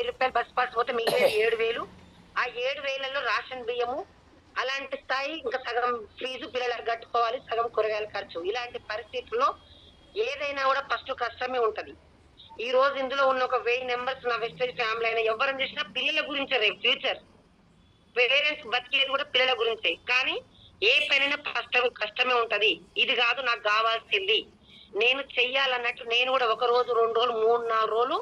రూపాయలు bus pass పోతే మిగిలిన 7,000. ఆ 7,000లో రేషన్ బియ్యము అలాంటి స్థాయి, ఇంకా సగం ఫీజు పిల్లలకు కట్టుకోవాలి, సగం కూరగాయల ఖర్చు. ఇలాంటి పరిస్థితుల్లో ఏదైనా కూడా ఫస్ట్ కష్టమే ఉంటది. ఈ రోజు ఇందులో ఉన్న ఒక 1000 మెంబర్స్ నా వెస్టేజ్ ఫ్యామిలీ అయినా ఎవరిని చూసినా పిల్లల గురించే రేపు ఫ్యూచర్. పేరెంట్స్ బతికేది కూడా పిల్లల గురించే. కానీ ఏ పనైనా కష్టమే ఉంటది. ఇది కాదు నాకు కావాల్సింది, నేను చెయ్యాలన్నట్టు నేను కూడా 1 రోజు 2 రోజులు 3, 4 రోజులు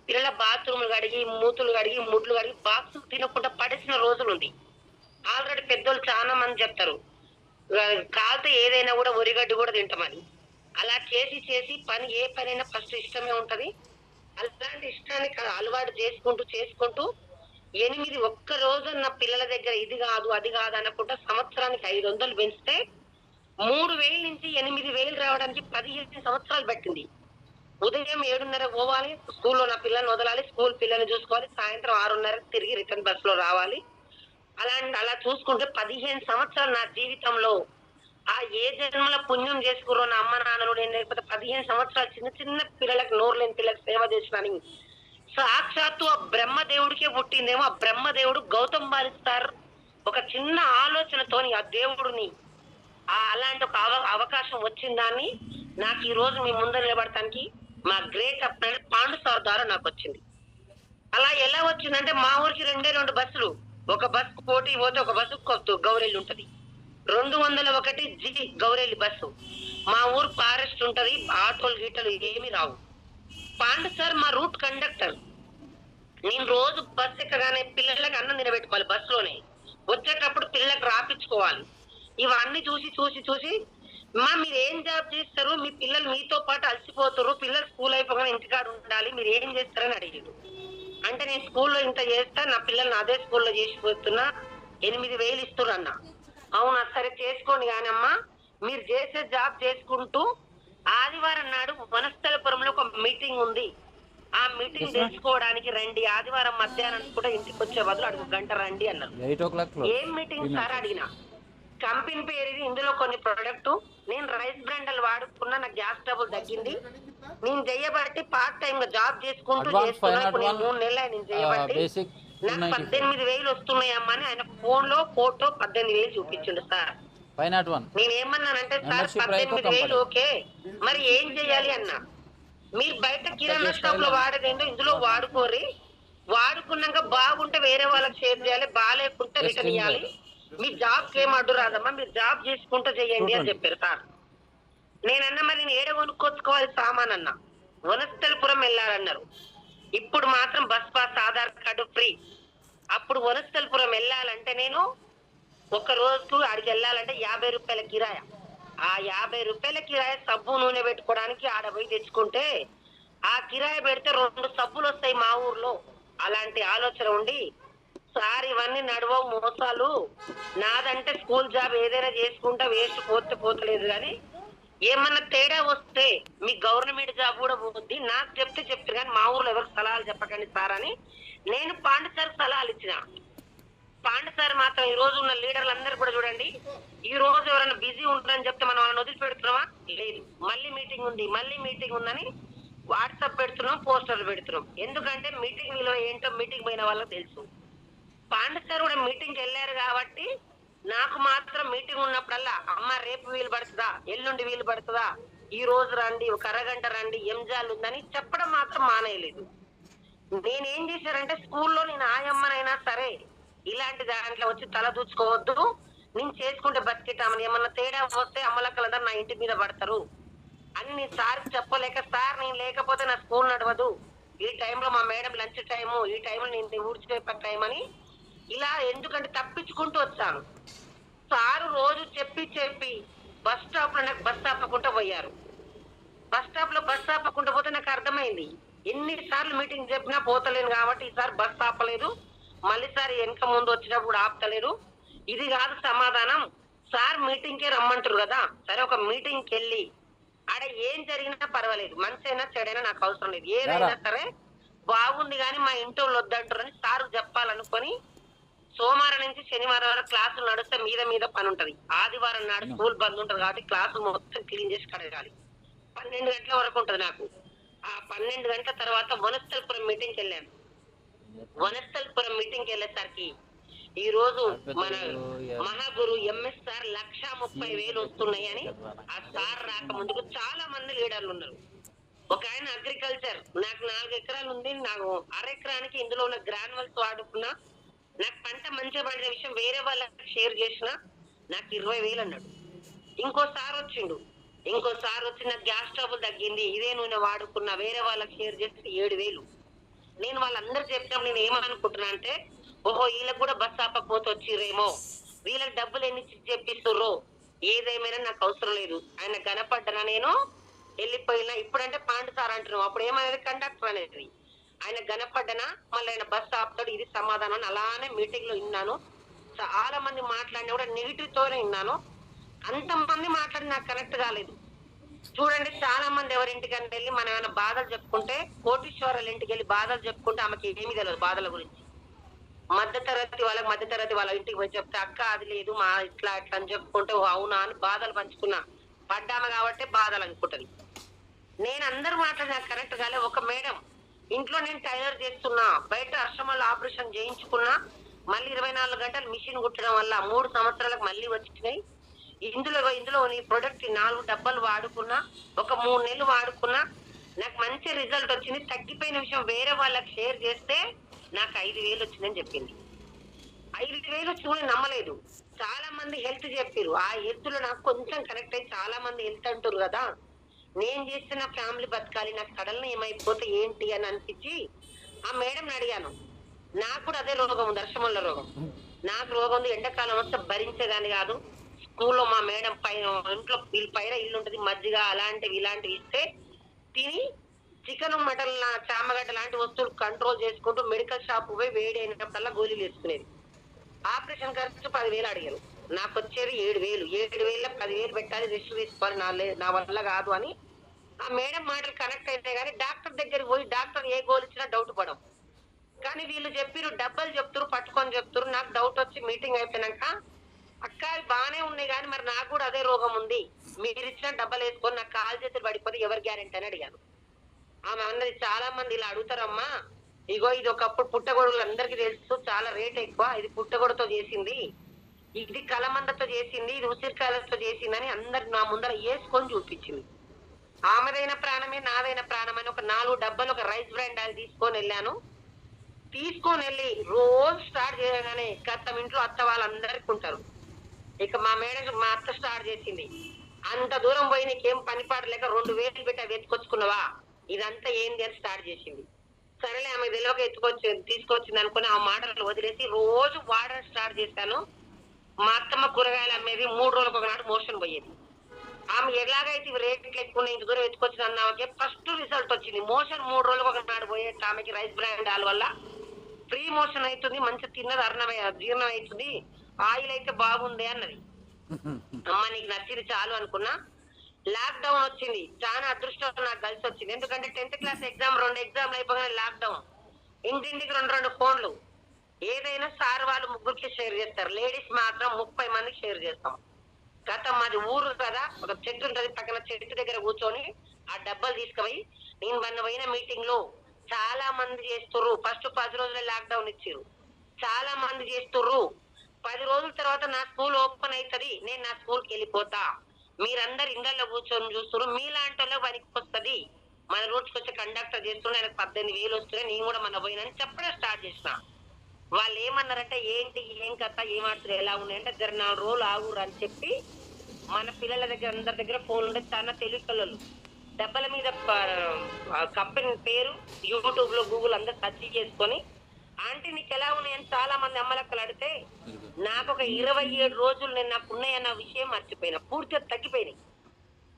పిల్లల బాత్రూమ్లు కడిగి, మూతులు కడిగి, ముడ్లు కడిగి, బాక్స్ తినకుండా పడేసిన రోజులుంది. ఆల్రెడీ పెద్దోళ్ళు చాలా మంది చెప్తారు, కాలితే ఏదైనా కూడా ఒరిగడ్డి కూడా తింటామని. అలా చేసి చేసి ఏ పనైనా ఫస్ట్ ఇష్టమే ఉంటది. అలాంటి ఇష్టాన్ని అలవాటు చేసుకుంటూ 8 ఒక్క రోజు నా పిల్లల దగ్గర ఇది కాదు అది కాదు అనకుండా సంవత్సరానికి 500 పెంచితే 3,000 నుంచి 8,000 రావడానికి 15 సంవత్సరాలు పట్టింది. ఉదయం 7:30 పోవాలి, స్కూల్లో నా పిల్లల్ని వదలాలి, స్కూల్ పిల్లల్ని చూసుకోవాలి, సాయంత్రం 6:30 తిరిగి రిటర్న్ బస్ లో రావాలి. అలా చూసుకుంటే 15 సంవత్సరాలు నా జీవితంలో ఆ ఏ జన్మల పుణ్యం చేసుకురో నా అమ్మ నాన్నలు, నేను లేకపోతే 15 సంవత్సరాలు చిన్న చిన్న పిల్లలకు, నోరు లేని పిల్లలకు సేవ చేసినని సాక్షాత్తు ఆ బ్రహ్మదేవుడికే పుట్టిందేమో. ఆ బ్రహ్మదేవుడు గౌతమ్ బాలిస్తారు ఒక చిన్న ఆలోచనతోని ఆ దేవుడిని అలాంటి ఒక అవకాశం వచ్చిందాన్ని నాకు ఈ రోజు మీ ముందు నిలబడటానికి మా గ్రేట్ అప్నాడు పాండు సార్ ద్వారా నాకు వచ్చింది. అలా ఎలా వచ్చిందంటే మా ఊరికి 2 బస్సులు, ఒక బస్సు పోటీ పోతే ఒక బస్సు గౌరెల్లి ఉంటది, 201 జి గౌరెల్లి బస్సు. మా ఊరు ఫారెస్ట్ ఉంటది, ఆటోలు గీటలు ఏమి రావు. పాండు సార్ మా రూట్ కండక్టర్. నేను రోజు బస్సు ఎక్కగానే పిల్లలకు అన్నం తినబెట్టుకోవాలి, బస్సులోనే వచ్చేటప్పుడు పిల్లలకు రాపించుకోవాలి. ఇవన్నీ చూసి మీరు ఏం జాబ్ చేస్తారు, మీ పిల్లలు మీతో పాటు అలసిపోతారు, పిల్లలు స్కూల్ అయిపోగానే ఇంటికాడ ఉండాలి, మీరు ఏం చేస్తారని అడిగారు. అంటే నేను స్కూల్లో ఇంత చేస్తా, నా పిల్లల్ని అదే స్కూల్లో చేసిపోతున్నా, 8,000 ఇస్తున్నా. అవునా, సరే చేసుకోండి కానమ్మా, మీరు చేసే జాబ్ చేసుకుంటూ ఆదివారం నాడు వనస్థలపురంలో ఒక మీటింగ్ ఉంది, ఆ మీటింగ్ తెలుసుకోవడానికి రండి, ఆదివారం మధ్యాహ్నం కూడా ఇంటికి వచ్చే బదులు అడుగు గంట రండి అన్నారు. ఏం మీటింగ్ సార్ అడిగినా, కంపెనీ పేరు ఇది, ఇందులో కొన్ని ప్రొడక్ట్, నేను రైస్ బ్రాండల్ వాడుకున్నా, నాకు గ్యాస్ ట్రబుల్ తగ్గింది, నేను చేయబట్టి పార్ట్ టైం గా జాబ్ చేసుకుంటూ చేస్తున్నా, ఇప్పుడు నేను 3 నెలలు నేను చేయబట్టి నాకు 18,000 వస్తున్నాయమ్మా అని ఆయన ఫోన్ లో ఫోటో 18,000 చూపించిండు సార్. నేనేమన్నానంటే సార్ 18,000 ఓకే, మరి ఏం చెయ్యాలి అన్నా. మీరు బయట కిరాణా షాప్ లో వాడదేందో ఇందులో వాడుకోరి, వాడుకున్నాక బాగుంటే వేరే వాళ్ళకి షేర్ చేయాలి, బాగాలేకుంటే రిటర్న్ ఇవ్వాలి, మీ జాబ్ కి ఏం అడ్డు రాదమ్మా, మీరు జాబ్ చేసుకుంటూ చెయ్యండి అని చెప్పారు సార్. నేనన్నా మరి నేను ఏడ కొనుక్కొచ్చుకోవాలి సామాన్ అన్నా, వనస్థలపురం వెళ్ళాలన్నారు. ఇప్పుడు మాత్రం bus pass Aadhaar card free. అప్పుడు వనస్థలపురం వెళ్ళాలంటే నేను ఒక రోజుకు ఆడికి వెళ్ళాలంటే 50 రూపాయల కిరాయ. ఆ 50 రూపాయల కిరాయ సబ్బు నూనె పెట్టుకోవడానికి ఆడ పోయి తెచ్చుకుంటే ఆ కిరాయ పెడితే 2 సబ్బులు వస్తాయి మా ఊర్లో. అలాంటి ఆలోచన ఉండి సార్ ఇవన్నీ నడవవు మోసాలు, నాదంటే స్కూల్ జాబ్ ఏదైనా చేసుకుంటా, వేస్ట్ పోతలేదు, కానీ ఏమన్నా తేడా వస్తే మీ గవర్నమెంట్ జాబ్ కూడా పోద్ది, నాకు చెప్తే కానీ మా ఊర్లో ఎవరికి సలహాలు చెప్పకండి సార్ అని నేను పాండు సార్ సలహాలు ఇచ్చిన. పాండు సార్ మాత్రం ఈ రోజు ఉన్న లీడర్లు అందరూ కూడా చూడండి, ఈ రోజు ఎవరైనా బిజీ ఉంటారని చెప్తే మనం వాళ్ళని వదిలిపెడుతున్నామా, లేదు, మళ్ళీ మీటింగ్ ఉందని వాట్సాప్ పెడుతున్నాం, పోస్టర్లు పెడుతున్నాం. ఎందుకంటే మీటింగ్ విలువ ఏంటో మీటింగ్ పోయిన వాళ్ళకి తెలుసు. పాండు సార్ కూడా మీటింగ్ వెళ్ళారు కాబట్టి నాకు మాత్రం మీటింగ్ ఉన్నప్పుడల్లా అమ్మ రేపు వీలు పడుతుందా, ఎల్లుండి వీలు పడుతుందా, ఈ రోజు రండి, ఒక అరగంట రండి, ఎంజాలు ఉందని చెప్పడం మాత్రం మానేయలేదు. నేనేం చేశానంటే స్కూల్లో నేను ఆయమ్మనైనా సరే ఇలాంటి దాంట్లో వచ్చి తల దూచుకోవద్దు, నేను చేసుకుంటే బతికేటామని, ఏమన్నా తేడా వస్తే అమ్మలక్కలందరూ నా ఇంటి మీద పడతారు అని నేను సార్ చెప్పలేక, సార్ నేను లేకపోతే నా స్కూల్ నడవదు, ఈ టైంలో మా మేడం లంచ్ టైము, ఈ టైంలో నేను ఊడ్చిపోయే టైం అని ఇలా ఎందుకంటే తప్పించుకుంటూ వచ్చాను. సారు రోజు చెప్పి బస్ స్టాప్ లో నాకు బస్ ఆపకుండా పోయారు. బస్ స్టాప్ లో బస్ ఆపకుండా పోతే నాకు అర్థమైంది, ఎన్నిసార్లు మీటింగ్ చెప్పినా పోతలేను కాబట్టి ఈసారి బస్ ఆపలేదు, మళ్ళీ సార్ వెనక ముందు వచ్చినప్పుడు ఆపుతలేరు. ఇది కాదు సమాధానం, సార్ మీటింగ్ కే రమ్మంటారు కదా, సరే ఒక మీటింగ్కి వెళ్ళి ఆడ ఏం జరిగినా పర్వాలేదు, మంచి అయినా చెడైనా నాకు అవసరం లేదు, ఏదైనా సరే బాగుంది కానీ మా ఇంటి వాళ్ళు వద్దంటారని సార్ చెప్పాలనుకొని సోమవారం నుంచి శనివారం వరకు క్లాసులు నడిస్తే మీద పని ఉంటది. ఆదివారం నాడు స్కూల్ బంద్ ఉంటది కాబట్టి క్లాసు మొత్తం క్లీన్ చేసి కడగాలి. 12 గంటల వరకు ఉంటది నాకు. ఆ 12 గంటల తర్వాత వనస్థలపురం మీటింగ్కి వెళ్ళాను. వనస్థలపురం మీటింగ్ వెళ్ళేసరికి ఈ రోజు మన మహాగురు ఎంఎస్ఆర్ 1,30,000 వస్తున్నాయని ఆ సార్ రాక ముందుకు చాలా మంది లీడర్లు ఉన్నారు. ఒక ఆయన అగ్రికల్చర్, నాకు 4 ఎకరాలు ఉంది, నాకు అరెకరానికి ఇందులో ఉన్న గ్రాన్యువల్స్ వాడుకున్నా, నాకు పంట మంచిగా పండిన విషయం వేరే వాళ్ళకి షేర్ చేసిన నాకు 20,000 అన్నాడు. ఇంకోసారి వచ్చి నాకు గ్యాస్ ట్రబుల్ తగ్గింది, ఇదే నూనె వాడుకున్నా, వేరే వాళ్ళకి షేర్ చేసి 7,000. నేను వాళ్ళందరూ చెప్పినప్పుడు నేను ఏమనుకుంటున్నా అంటే, ఓహో వీళ్ళకి కూడా బస్ ఆపకపోతే వచ్చిరేమో, వీళ్ళకి డబ్బులు ఎన్ని చెప్పిస్తుర్రో, ఏదేమైనా నాకు అవసరం లేదు, ఆయన కనపడ్డనా నేను వెళ్ళిపోయినా. ఇప్పుడంటే పాండు సార్ అంటున్నాం, అప్పుడు ఏమనేది కండక్టర్ అనేది. ఆయన కనపడ్డనా మళ్ళీ ఆయన బస్ ఆపుతాడు, ఇది సమాధానం. అలానే మీటింగ్ లో విన్నాను. చాలా మంది మాట్లాడినా కూడా నెగిటివ్ తోనే విన్నాను. అంతమంది మాట్లాడి నాకు కనెక్ట్ కాలేదు. చూడండి, చాలా మంది ఎవరింటికని వెళ్ళి మనం ఏమైనా బాధలు చెప్పుకుంటే, కోటీశ్వరాల ఇంటికి వెళ్ళి బాధలు చెప్పుకుంటే ఆమెకి ఏమీ తెలియదు బాధల గురించి. మధ్యతరగతి వాళ్ళ ఇంటికి పోయి చెప్తే, అక్క అది లేదు మా ఇట్లా అట్లా అని చెప్పుకుంటే, అవునా అని బాధలు పంచుకున్నా. పడ్డామ కాబట్టి బాధలు అనుకుంటది. నేను అందరూ మాట్లాడి నాకు కరెక్ట్ కాలే. ఒక మేడం, ఇంట్లో నేను టైలర్ చేస్తున్నా, బయట ఆశ్రమంలో ఆపరేషన్ చేయించుకున్నా, మళ్ళీ 24 గంటలు మిషన్ కుట్టడం వల్ల 3 సంవత్సరాలకు మళ్ళీ వచ్చినాయి. ఇందులో నీ ప్రొడక్ట్ 4 డబ్బాలు వాడుకున్నా, ఒక 3 నెలలు వాడుకున్నా, నాకు మంచి రిజల్ట్ వచ్చింది. తగ్గిపోయిన విషయం వేరే వాళ్ళకి షేర్ చేస్తే నాకు 5,000 వచ్చిందని చెప్పింది. 5,000 వచ్చి కూడా నమ్మలేదు. చాలా మంది హెల్త్ చెప్పారు. ఆ హెల్త్ లో నాకు కొంచెం కనెక్ట్ అయ్యి, చాలా మంది హెల్త్ అంటారు కదా, నేను చేస్తున్న ఫ్యామిలీ బతకాలి, నాకు సడన్ ఏమైపోతే ఏంటి అని అనిపించి ఆ మేడం అడిగాను. నాకు కూడా అదే రోగం ఉంది, అర్షముల రోగం. నాకు రోగం ఉంది, ఎండాకాలం వస్తే భరించేదాన్ని కాదు. స్కూల్లో మా మేడం పైన ఇంట్లో పైన ఇల్లు ఉంటది, మజ్జిగ అలాంటివి ఇలాంటివి ఇస్తే తిని చికెన్ మటన్ చామగడ్డ లాంటి వస్తువులు కంట్రోల్ చేసుకుంటూ మెడికల్ షాప్ పోయి వేడి అయినప్పుడల్లా గోళీలు వేసుకునేది. ఆపరేషన్ ఖర్చు 10,000 అడిగారు, నాకు వచ్చేది 7,000. 7,000 10,000 పెట్టాలి, రెస్ట్ తీసుకోవాలి, నా వల్ల కాదు అని ఆ మేడం మాటలు కనెక్ట్ అయితే గానీ డాక్టర్ దగ్గరికి పోయి డాక్టర్ ఏ గోల్ ఇచ్చినా డౌట్ పడం. కానీ వీళ్ళు చెప్పిరు, డబ్బలు చెప్తారు, పట్టుకొని చెప్తారు. నాకు డౌట్ వచ్చి మీటింగ్ అయిపోయినాక, అక్క బానే ఉన్నాయి కానీ మరి నాకు కూడా అదే రోగం ఉంది, మీరు ఇచ్చిన డబ్బలు వేసుకొని నాకు కాలు చేతులు పడిపోతే ఎవరు గ్యారెంటీ అని అడిగాను. ఆమె అన్నది, చాలా మంది ఇలా అడుగుతారమ్మా, ఇగో ఇది ఒకప్పుడు పుట్టగొడుగులు అందరికీ తెలుసు, చాలా రేట్ ఎక్కువ, ఇది పుట్టగొడతో చేసింది, ఇది కలమందతో చేసింది, ఇది ఉసిరికాయలతో చేసిందని అందరు నా ముందర వేసుకొని చూపించింది. ఆమెదైన ప్రాణమే నాదైన ప్రాణం అని ఒక 4 డబ్బాలు ఒక రైస్ బ్రాండ్ ఆయిల్ తీసుకొని వెళ్ళి రోజు స్టార్ట్ చేయగానే తమ ఇంట్లో అత్త వాళ్ళందరికీ ఉంటారు. ఇక మా మేడం మా అత్త స్టార్ట్ చేసింది, అంత దూరం పోయి నీకేం పని పాడలేక 2,000 పెట్టి అవి ఎత్తుకొచ్చుకున్నావా, ఇదంతా ఏంది అని స్టార్ట్ చేసింది. సరేలే, ఆమె తెలియక తీసుకొచ్చింది అనుకుని ఆ మాటలు వదిలేసి రోజు వాడడం స్టార్ట్ చేశాను. మా అత్తమ్మ కూరగాయలు అమ్మేది, 3 రోజులకు ఒకనాడు మోషన్ పోయేది. ఆమె ఎలాగైతే ఇవి రేట్లు ఎక్కువ ఇంత దూరం ఎత్తుకొచ్చిన అన్నామకి ఫస్ట్ రిజల్ట్ వచ్చింది. మోషన్ 3 రోజులకు ఒకనాడు పోయే ఆమెకి రైస్ బ్రాండ్ ఆయిల్ వల్ల ఫ్రీ మోషన్ అవుతుంది, మంచి తిన్నది జీర్ణం అవుతుంది, ఆయిల్ అయితే బాగుంది అన్నది. అమ్మ నీకు నచ్చింది చాలు అనుకున్నా. లాక్డౌన్ వచ్చింది, చాలా అదృష్టం నాకు కలిసి వచ్చింది. ఎందుకంటే 10th క్లాస్ ఎగ్జామ్ 2 ఎగ్జామ్లు అయిపోగానే లాక్డౌన్, ఇంటింటికి 2 ఫోన్లు. ఏదైనా సార్ వాళ్ళు 3కి షేర్ చేస్తారు, లేడీస్ మాత్రం 30 మందికి షేర్ చేస్తాం. గత మాది ఊరు కదా, ఒక చెట్టు ఉంటది, పక్కన చెట్టు దగ్గర కూర్చొని ఆ డబ్బాలు తీసుకుపోయి, నేను మొన్న పోయిన మీటింగ్ లో చాలా మంది చేస్తుర్రు. ఫస్ట్ 10 రోజులే లాక్డౌన్ ఇచ్చిర్రు, చాలా మంది చేస్తుర్రు. 10 రోజుల తర్వాత నా స్కూల్ ఓపెన్ అవుతుంది, నేను నా స్కూల్కి వెళ్ళిపోతా, మీరందరు ఇండల్లో కూర్చొని చూస్తున్నారు, మీలాంటి వాళ్ళకి పనికి వస్తుంది. మన రూట్స్కి వచ్చి కండక్టర్ చేస్తుండే, ఆయనకు 18,000 వస్తున్నాయి, నేను కూడా మన పోయినని చెప్పడం స్టార్ట్ చేసిన. వాళ్ళు ఏమన్నారంటే, ఏంటి ఏం కథ ఏమాడుతున్నారు ఎలా ఉన్నాయంటే, 4 రోజులు ఆగురు అని చెప్పి మన పిల్లల దగ్గర అందరి దగ్గర ఫోన్ ఉంటే చాలా తెలివి పిల్లలు డబ్బల మీద కంపెనీ పేరు యూట్యూబ్ లో గూగుల్ అందరు సెర్చ్ చేసుకొని, ఆంటీ నీకు ఎలా ఉన్నాయని చాలా మంది అమ్మలక్కలు అడితే, నాకు ఒక 27 రోజులు నేను నాకు ఉన్నాయన్న విషయం మర్చిపోయినా, పూర్తిగా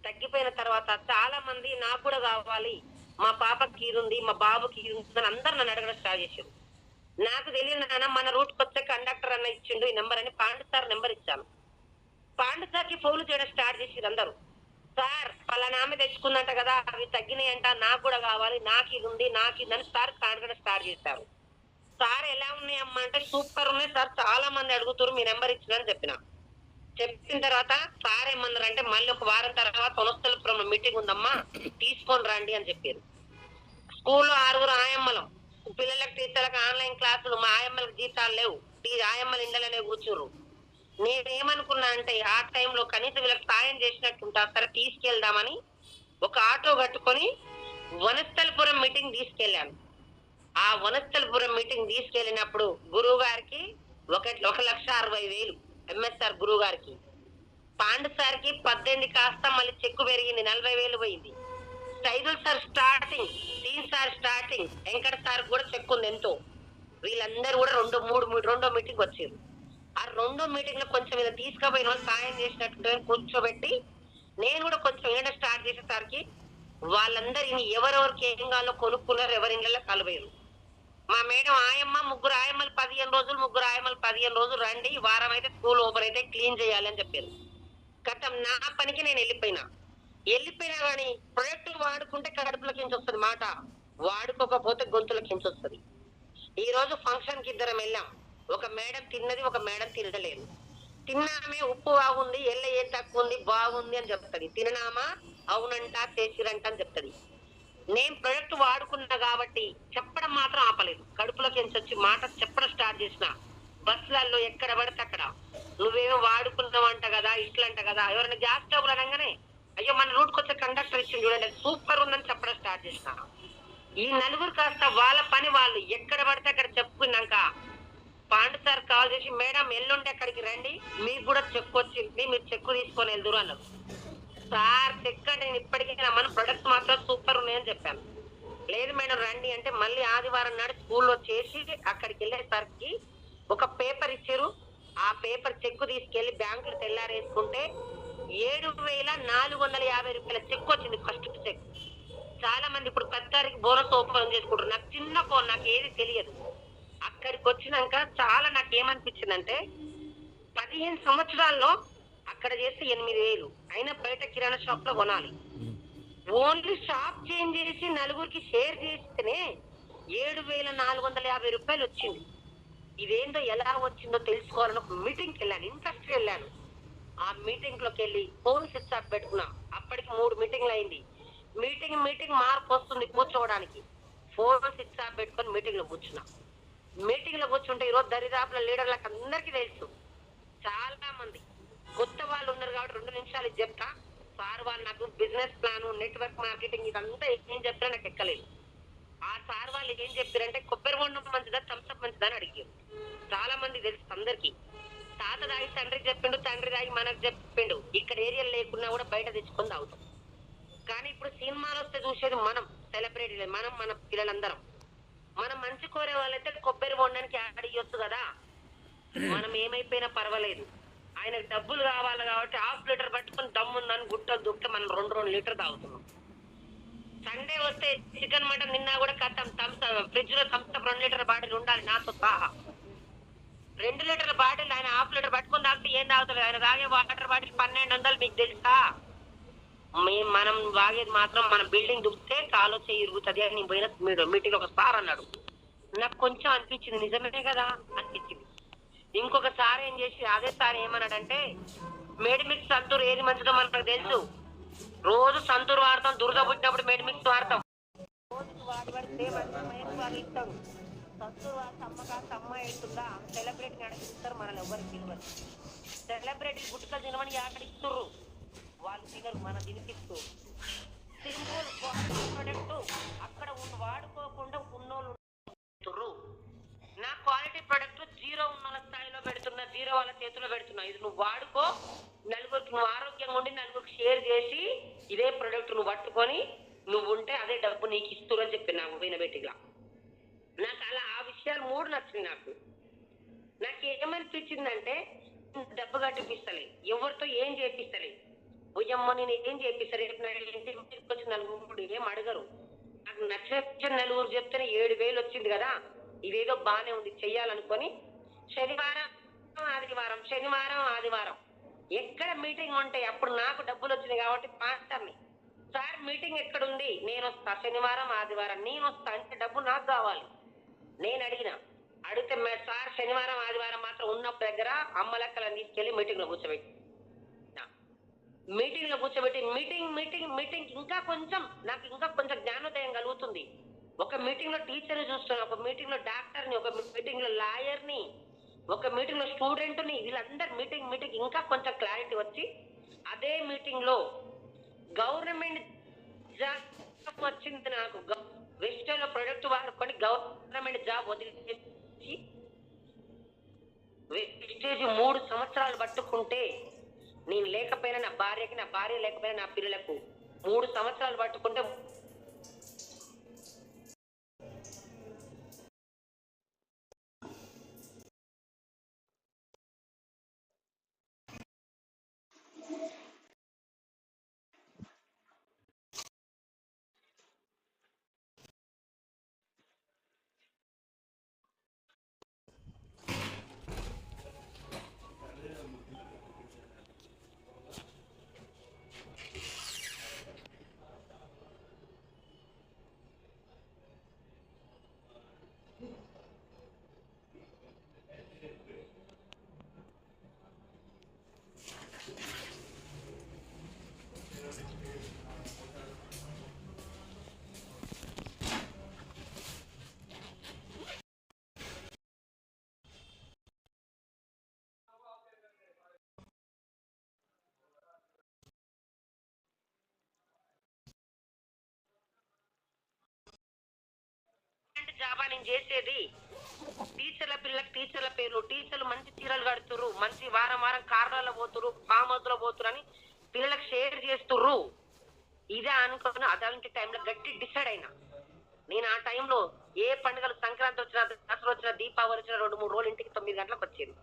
తగ్గిపోయిన తర్వాత చాలా మంది నాకు కూడా కావాలి, మా పాపకి ఈరుంది, మా బాబుకి ఈరుంది అని అందరు నన్ను అడగడం స్టార్ట్ చేశారు. నాకు తెలియదు నాన్న, మన రూట్కి వచ్చే కండక్టర్ అన్న ఇచ్చిండు ఈ నెంబర్ అని పాండు సార్ నెంబర్ ఇచ్చాను. పాండు సార్కి ఫోన్లు చేయడం స్టార్ట్ చేసిరు అందరూ. సార్ పలానా ఆమె తెచ్చుకుందంట కదా, అవి తగ్గినాయంట, నాకు కూడా కావాలి, నాకు ఇది ఉంది, నాకు ఇదని సార్ అడగడం స్టార్ట్ చేశారు. సార్ ఎలా ఉన్నాయమ్మా అంటే, సూపర్ ఉన్నాయి సార్, చాలా మంది అడుగుతారు, మీ నెంబర్ ఇచ్చిందని చెప్పిన తర్వాత సార్ ఏమన్నారంటే, మళ్ళీ ఒక వారం తర్వాత వనస్థలపురం మీటింగ్ ఉందమ్మా, తీసుకొని రండి అని చెప్పారు. స్కూల్లో 6 ఆయమ్మలం, పిల్లలకు టీచర్లకు ఆన్లైన్ క్లాసులు, మా ఆయమ్మలకు జీతాలు లేవు, ఆయమ్మలు ఇండలనే కూర్చురు. నేనేమనుకున్నా అంటే ఆ టైంలో కనీసం వీళ్ళకి సాయం చేసినట్టుంటా, సరే తీసుకెళ్దామని ఒక ఆటో కట్టుకొని వనస్థలపురం మీటింగ్ తీసుకెళ్లాను. ఆ వనస్థలపురం మీటింగ్ తీసుకెళ్ళినప్పుడు గురువు గారికి 1,60,60,000 ఎంఎస్ఆర్ గురువు గారికి, పాండు సార్కి 18 కాస్త మళ్ళీ చెక్కు పెరిగింది, 40,000 పోయింది. సైదుల్ సార్ స్టార్టింగ్, తీన్ సార్ స్టార్టింగ్, వెంకట సార్ కూడా చెక్ ఉంది ఎంతో. వీళ్ళందరూ కూడా రెండో మీటింగ్ వచ్చారు. ఆ రెండో మీటింగ్ లో కొంచెం ఇలా తీసుకుపోయిన వాళ్ళు సాయం చేసినట్టు కూర్చోబెట్టి నేను కూడా కొంచెం వినడం స్టార్ట్ చేసేసరికి వాళ్ళందరినీ ఎవరెవరికి ఏం కావాలో కొనుక్కున్నారు, ఎవరి ఇళ్ళలో కలవేరు. మా మేడం ఆయమ్మ, ముగ్గురు ఆయమ్మలు 15 రోజులు, ముగ్గురు ఆయమ్మలు 15 రోజులు రండి, వారం అయితే స్కూల్ ఓపెన్ అయితే క్లీన్ చేయాలి అని చెప్పారు. గతం నా పనికి నేను వెళ్ళిపోయినా కానీ ప్రొడక్టులు వాడుకుంటే కడుపులకించి వస్తుంది మాట, వాడుకోకపోతే గొంతులకించి వస్తుంది. ఈ రోజు ఫంక్షన్ కి ఇద్దరం వెళ్ళాం. ఒక మేడం తిన్నది, ఒక మేడం తినలేదు. తిన్నామే ఉప్పు బాగుంది, ఎల్ల ఏం తక్కువ ఉంది, బాగుంది అని చెప్తుంది. తిననామా అవునంట చేసిరంట అని చెప్తుంది. నేను ప్రొడక్ట్ వాడుకున్నా కాబట్టి చెప్పడం మాత్రం ఆపలేదు. కడుపులోకి వచ్చి మాట చెప్పడం స్టార్ట్ చేసిన. బస్సులలో ఎక్కడ పడితే అక్కడ నువ్వేమో వాడుకున్నావంట కదా, ఇట్లంట కదా. ఎవరైనా గ్యాస్ స్టవ్ అనగానే అయ్యో మన రూట్కి వచ్చే కండక్టర్ ఇచ్చింది చూడండి సూపర్ ఉందని చెప్పడం స్టార్ట్ చేసిన. ఈ నలుగురు కాస్త వాళ్ళ పని వాళ్ళు ఎక్కడ పడితే అక్కడ చెప్పుకున్నాక పాండు సార్ కాల్ చేసి మేడం ఎల్లుండి అక్కడికి రండి, మీకు కూడా చెక్కు వచ్చింది, మీరు చెక్కు తీసుకొని వెళ్దురు అన్నారు. సార్ చెక్ అంటే నేను ఇప్పటికీ మన ప్రొడక్ట్స్ మాత్రం సూపర్ ఉన్నాయని చెప్పాను. లేదు మేడం రండి అంటే మళ్ళీ ఆదివారం నాడు స్కూల్లో చేసి అక్కడికి వెళ్ళేసరికి ఒక పేపర్ ఇచ్చారు. ఆ పేపర్ చెక్కు తీసుకెళ్లి బ్యాంకులు తెల్లారేసుకుంటే 7,450 రూపాయల చెక్ వచ్చింది, ఫస్ట్ చెక్. చాలా మంది ఇప్పుడు 10 తారీఖు బోనస్ ఓపెన్ చేసుకుంటారు. నాకు చిన్న ఫోన్, నాకు ఏది తెలియదు. అక్కడికి వచ్చినాక చాలా నాకు ఏమనిపించిందంటే 15 సంవత్సరాల్లో అక్కడ చేస్తే 8,000 అయినా బయట కిరాణా షాప్ లో కొనాలి. ఓన్లీ షాప్ చేంజ్ చేసి నలుగురికి షేర్ చేస్తేనే 7,450 రూపాయలు వచ్చింది. ఇదేందో ఎలా వచ్చిందో తెలుసుకోవాలని ఒక మీటింగ్కి వెళ్ళాను, ఇంట్రెస్ట్ వెళ్ళాను. ఆ మీటింగ్ లోకి వెళ్ళి ఫోన్ స్విచ్ ఆఫ్ పెట్టుకున్నాం. అప్పటికి 3 మీటింగ్లు అయింది. మీటింగ్ మార్పు వస్తుంది కూర్చోవడానికి. ఫోన్ స్విచ్ ఆఫ్ పెట్టుకొని మీటింగ్ లో కూర్చున్నాం. మీటింగ్ లో కూర్చుంటే ఈరోజు దరిదాపుల లీడర్లకు అందరికీ తెలుసు. చాలా మంది కొత్త వాళ్ళు ఉన్నారు కాబట్టి 2 నిమిషాలు చెప్తా. సార్ వాళ్ళు నాకు బిజినెస్ ప్లాన్, నెట్వర్క్ మార్కెటింగ్ ఇదంతా ఏం చెప్పినా నాకు ఎక్కలేదు. ఆ సార్ వాళ్ళు ఏం చెప్పారంటే కొబ్బరి బొండం మంచిదా, థమ్స్అప్ మంచిదా అని అడిగారు. చాలా మంది తెలుసు అందరికి. తాత దాగి తండ్రికి చెప్పిండు, తండ్రి దాగి మనకు చెప్పిండు. ఇక్కడ ఏరియాలు లేకున్నా కూడా బయట తెచ్చుకొని తాగుతాం. కానీ ఇప్పుడు సినిమాలు వస్తే చూసేది మనం సెలబ్రిటీలు, మనం మన పిల్లలందరం. మనం మంచి కోరే వాళ్ళైతే కొబ్బరి బొండానికి యాడ్ ఇయ్యొచ్చు కదా, మనం ఏమైపోయినా పర్వాలేదు. ఆయనకు డబ్బులు కావాలి కాబట్టి 1/2 లీటర్ పట్టుకుని దమ్ముందని గుట్టలు దూకితే మనం 2 లీటర్ తాగుతున్నాం. సండే వస్తే చికెన్ మటన్ నిన్నా కూడా కథం ఫ్రిడ్జ్ లో థమ్స్అప్ 2 లీటర్ బాటిల్ ఉండాలి నాతో సహా. 2 లీటర్ల బాటిల్ ఆయన 1/2 లీటర్ పట్టుకుని తాగితే ఏం తాగుతారు? ఆయన తాగే వాటర్ బాటిల్ 1,200 మీకు తెలుసా? మనం వాగేది మాత్రం మన బిల్డింగ్ దుక్కితే కాలో చేరుగుతుంది అని పోయిన మీటింగ్ ఒక సార్ అన్నాడు. నాకు కొంచెం అనిపించింది, నిజమే కదా అనిపించింది. ఇంకొక సార్ ఏం చేసి అదే సార్ ఏమన్నాడంటే మేడిమిక్స్ సంతూర్ ఏది మంచిదో మనకు తెలుసు. రోజు సంతూర్ వాడతాం, దురద పుట్టినప్పుడు మేడిమిక్స్ వాడతాం. రోజుకి వాడి పడితే వాళ్ళు ఇస్తారు. సంతూర్ వాడితే అమ్మకాస్త అమ్మాయి అవుతుందా? సెలబ్రిటీ నడిపిస్తారు, మనల్ని ఎవరికి తెలియదు. సెలబ్రిటీ గుట్టుకలు తినమని అక్కడ ఇస్తుర్రు, వాళ్ళు తినరు, మన తినిపిస్తూ. సింపుల్ క్వాలిటీ ప్రొడక్ట్ అక్కడ వాడుకోకుండా ఉన్నోళ్ళు. నా క్వాలిటీ ప్రొడక్ట్ 0 ఉన్న స్థాయిలో పెడుతున్నా, 0 వాళ్ళ చేతిలో పెడుతున్నా. ఇది నువ్వు వాడుకో, నలుగురికి నువ్వు ఆరోగ్యంగా ఉండి నలుగురికి షేర్ చేసి ఇదే ప్రొడక్ట్ నువ్వు పట్టుకొని నువ్వు ఉంటే అదే డబ్బు నీకు ఇస్తురు అని చెప్పి నాకు పోయిన బయటిగా. నాకు అలా ఆ విషయాలు 3 నచ్చింది. నాకు ఏమనిపించిందంటే డబ్బు కట్టిపిస్తలే, ఎవరితో ఏం చేపిస్తలే. భుజమ్మ నేను ఏం చేపిస్తారు, వచ్చి నలుగురు ఏం అడగరు. నాకు నచ్చిన నలుగురు చెప్తేనే 7,000 వచ్చింది కదా, ఇదేదో బానే ఉంది చెయ్యాలనుకొని శనివారం ఆదివారం ఎక్కడ మీటింగ్ ఉంటాయి అప్పుడు నాకు డబ్బులు వచ్చినాయి కాబట్టి పాస్టర్ని సార్ మీటింగ్ ఎక్కడుంది, నేను వస్తా శనివారం ఆదివారం, నేను వస్తా అంటే డబ్బు నాకు కావాలి. నేను అడిగితే సార్ శనివారం ఆదివారం మాత్రం ఉన్నప్పుడు దగ్గర అమ్మ లెక్కలను తీసుకెళ్లి మీటింగ్ లో కూర్చోబెట్టి మీటింగ్ ఇంకా కొంచెం నాకు ఇంకా కొంచెం జ్ఞానోదయం కలుగుతుంది. ఒక మీటింగ్ లో టీచర్ చూస్తాను, ఒక మీటింగ్ లో డాక్టర్ ని, ఒక మీటింగ్ లో లాయర్ ని, ఒక మీటింగ్ లో స్టూడెంట్ ని, వీళ్ళందరు మీటింగ్ ఇంకా కొంచెం క్లారిటీ వచ్చి అదే మీటింగ్ లో గవర్నమెంట్ జాబ్ వచ్చింది నాకు. వెజిటల్ ప్రొడక్ట్ వాడుకొని గవర్నమెంట్ జాబ్ వదిలేసి వెస్టేజ్ 3 సంవత్సరాలు పట్టుకుంటే, నేను లేకపోయినా నా భార్యకి, నా భార్య లేకపోయినా నా పిల్లలకు 3 సంవత్సరాలు పట్టుకుంటే జాబా నేను చేసేది. టీచర్ల పిల్లలకు టీచర్ల పేర్లు, టీచర్లు మంచి చీరలు కడుతుర్రు, మంచి వారం వారం కార్లలో పోతురు, ఫామ్ హౌస్ లో పోతురు అని పిల్లలకు షేర్ చేస్తుర్రు. ఇదే అనుకుని అదానికి టైంలో గట్టి డిసైడ్ అయినా. నేను ఆ టైంలో ఏ పండుగలు, సంక్రాంతి వచ్చినా, దసరా వచ్చినా, దీపావళి వచ్చినా 2-3 రోజులు ఇంటికి 9 గంటలకు వచ్చేది.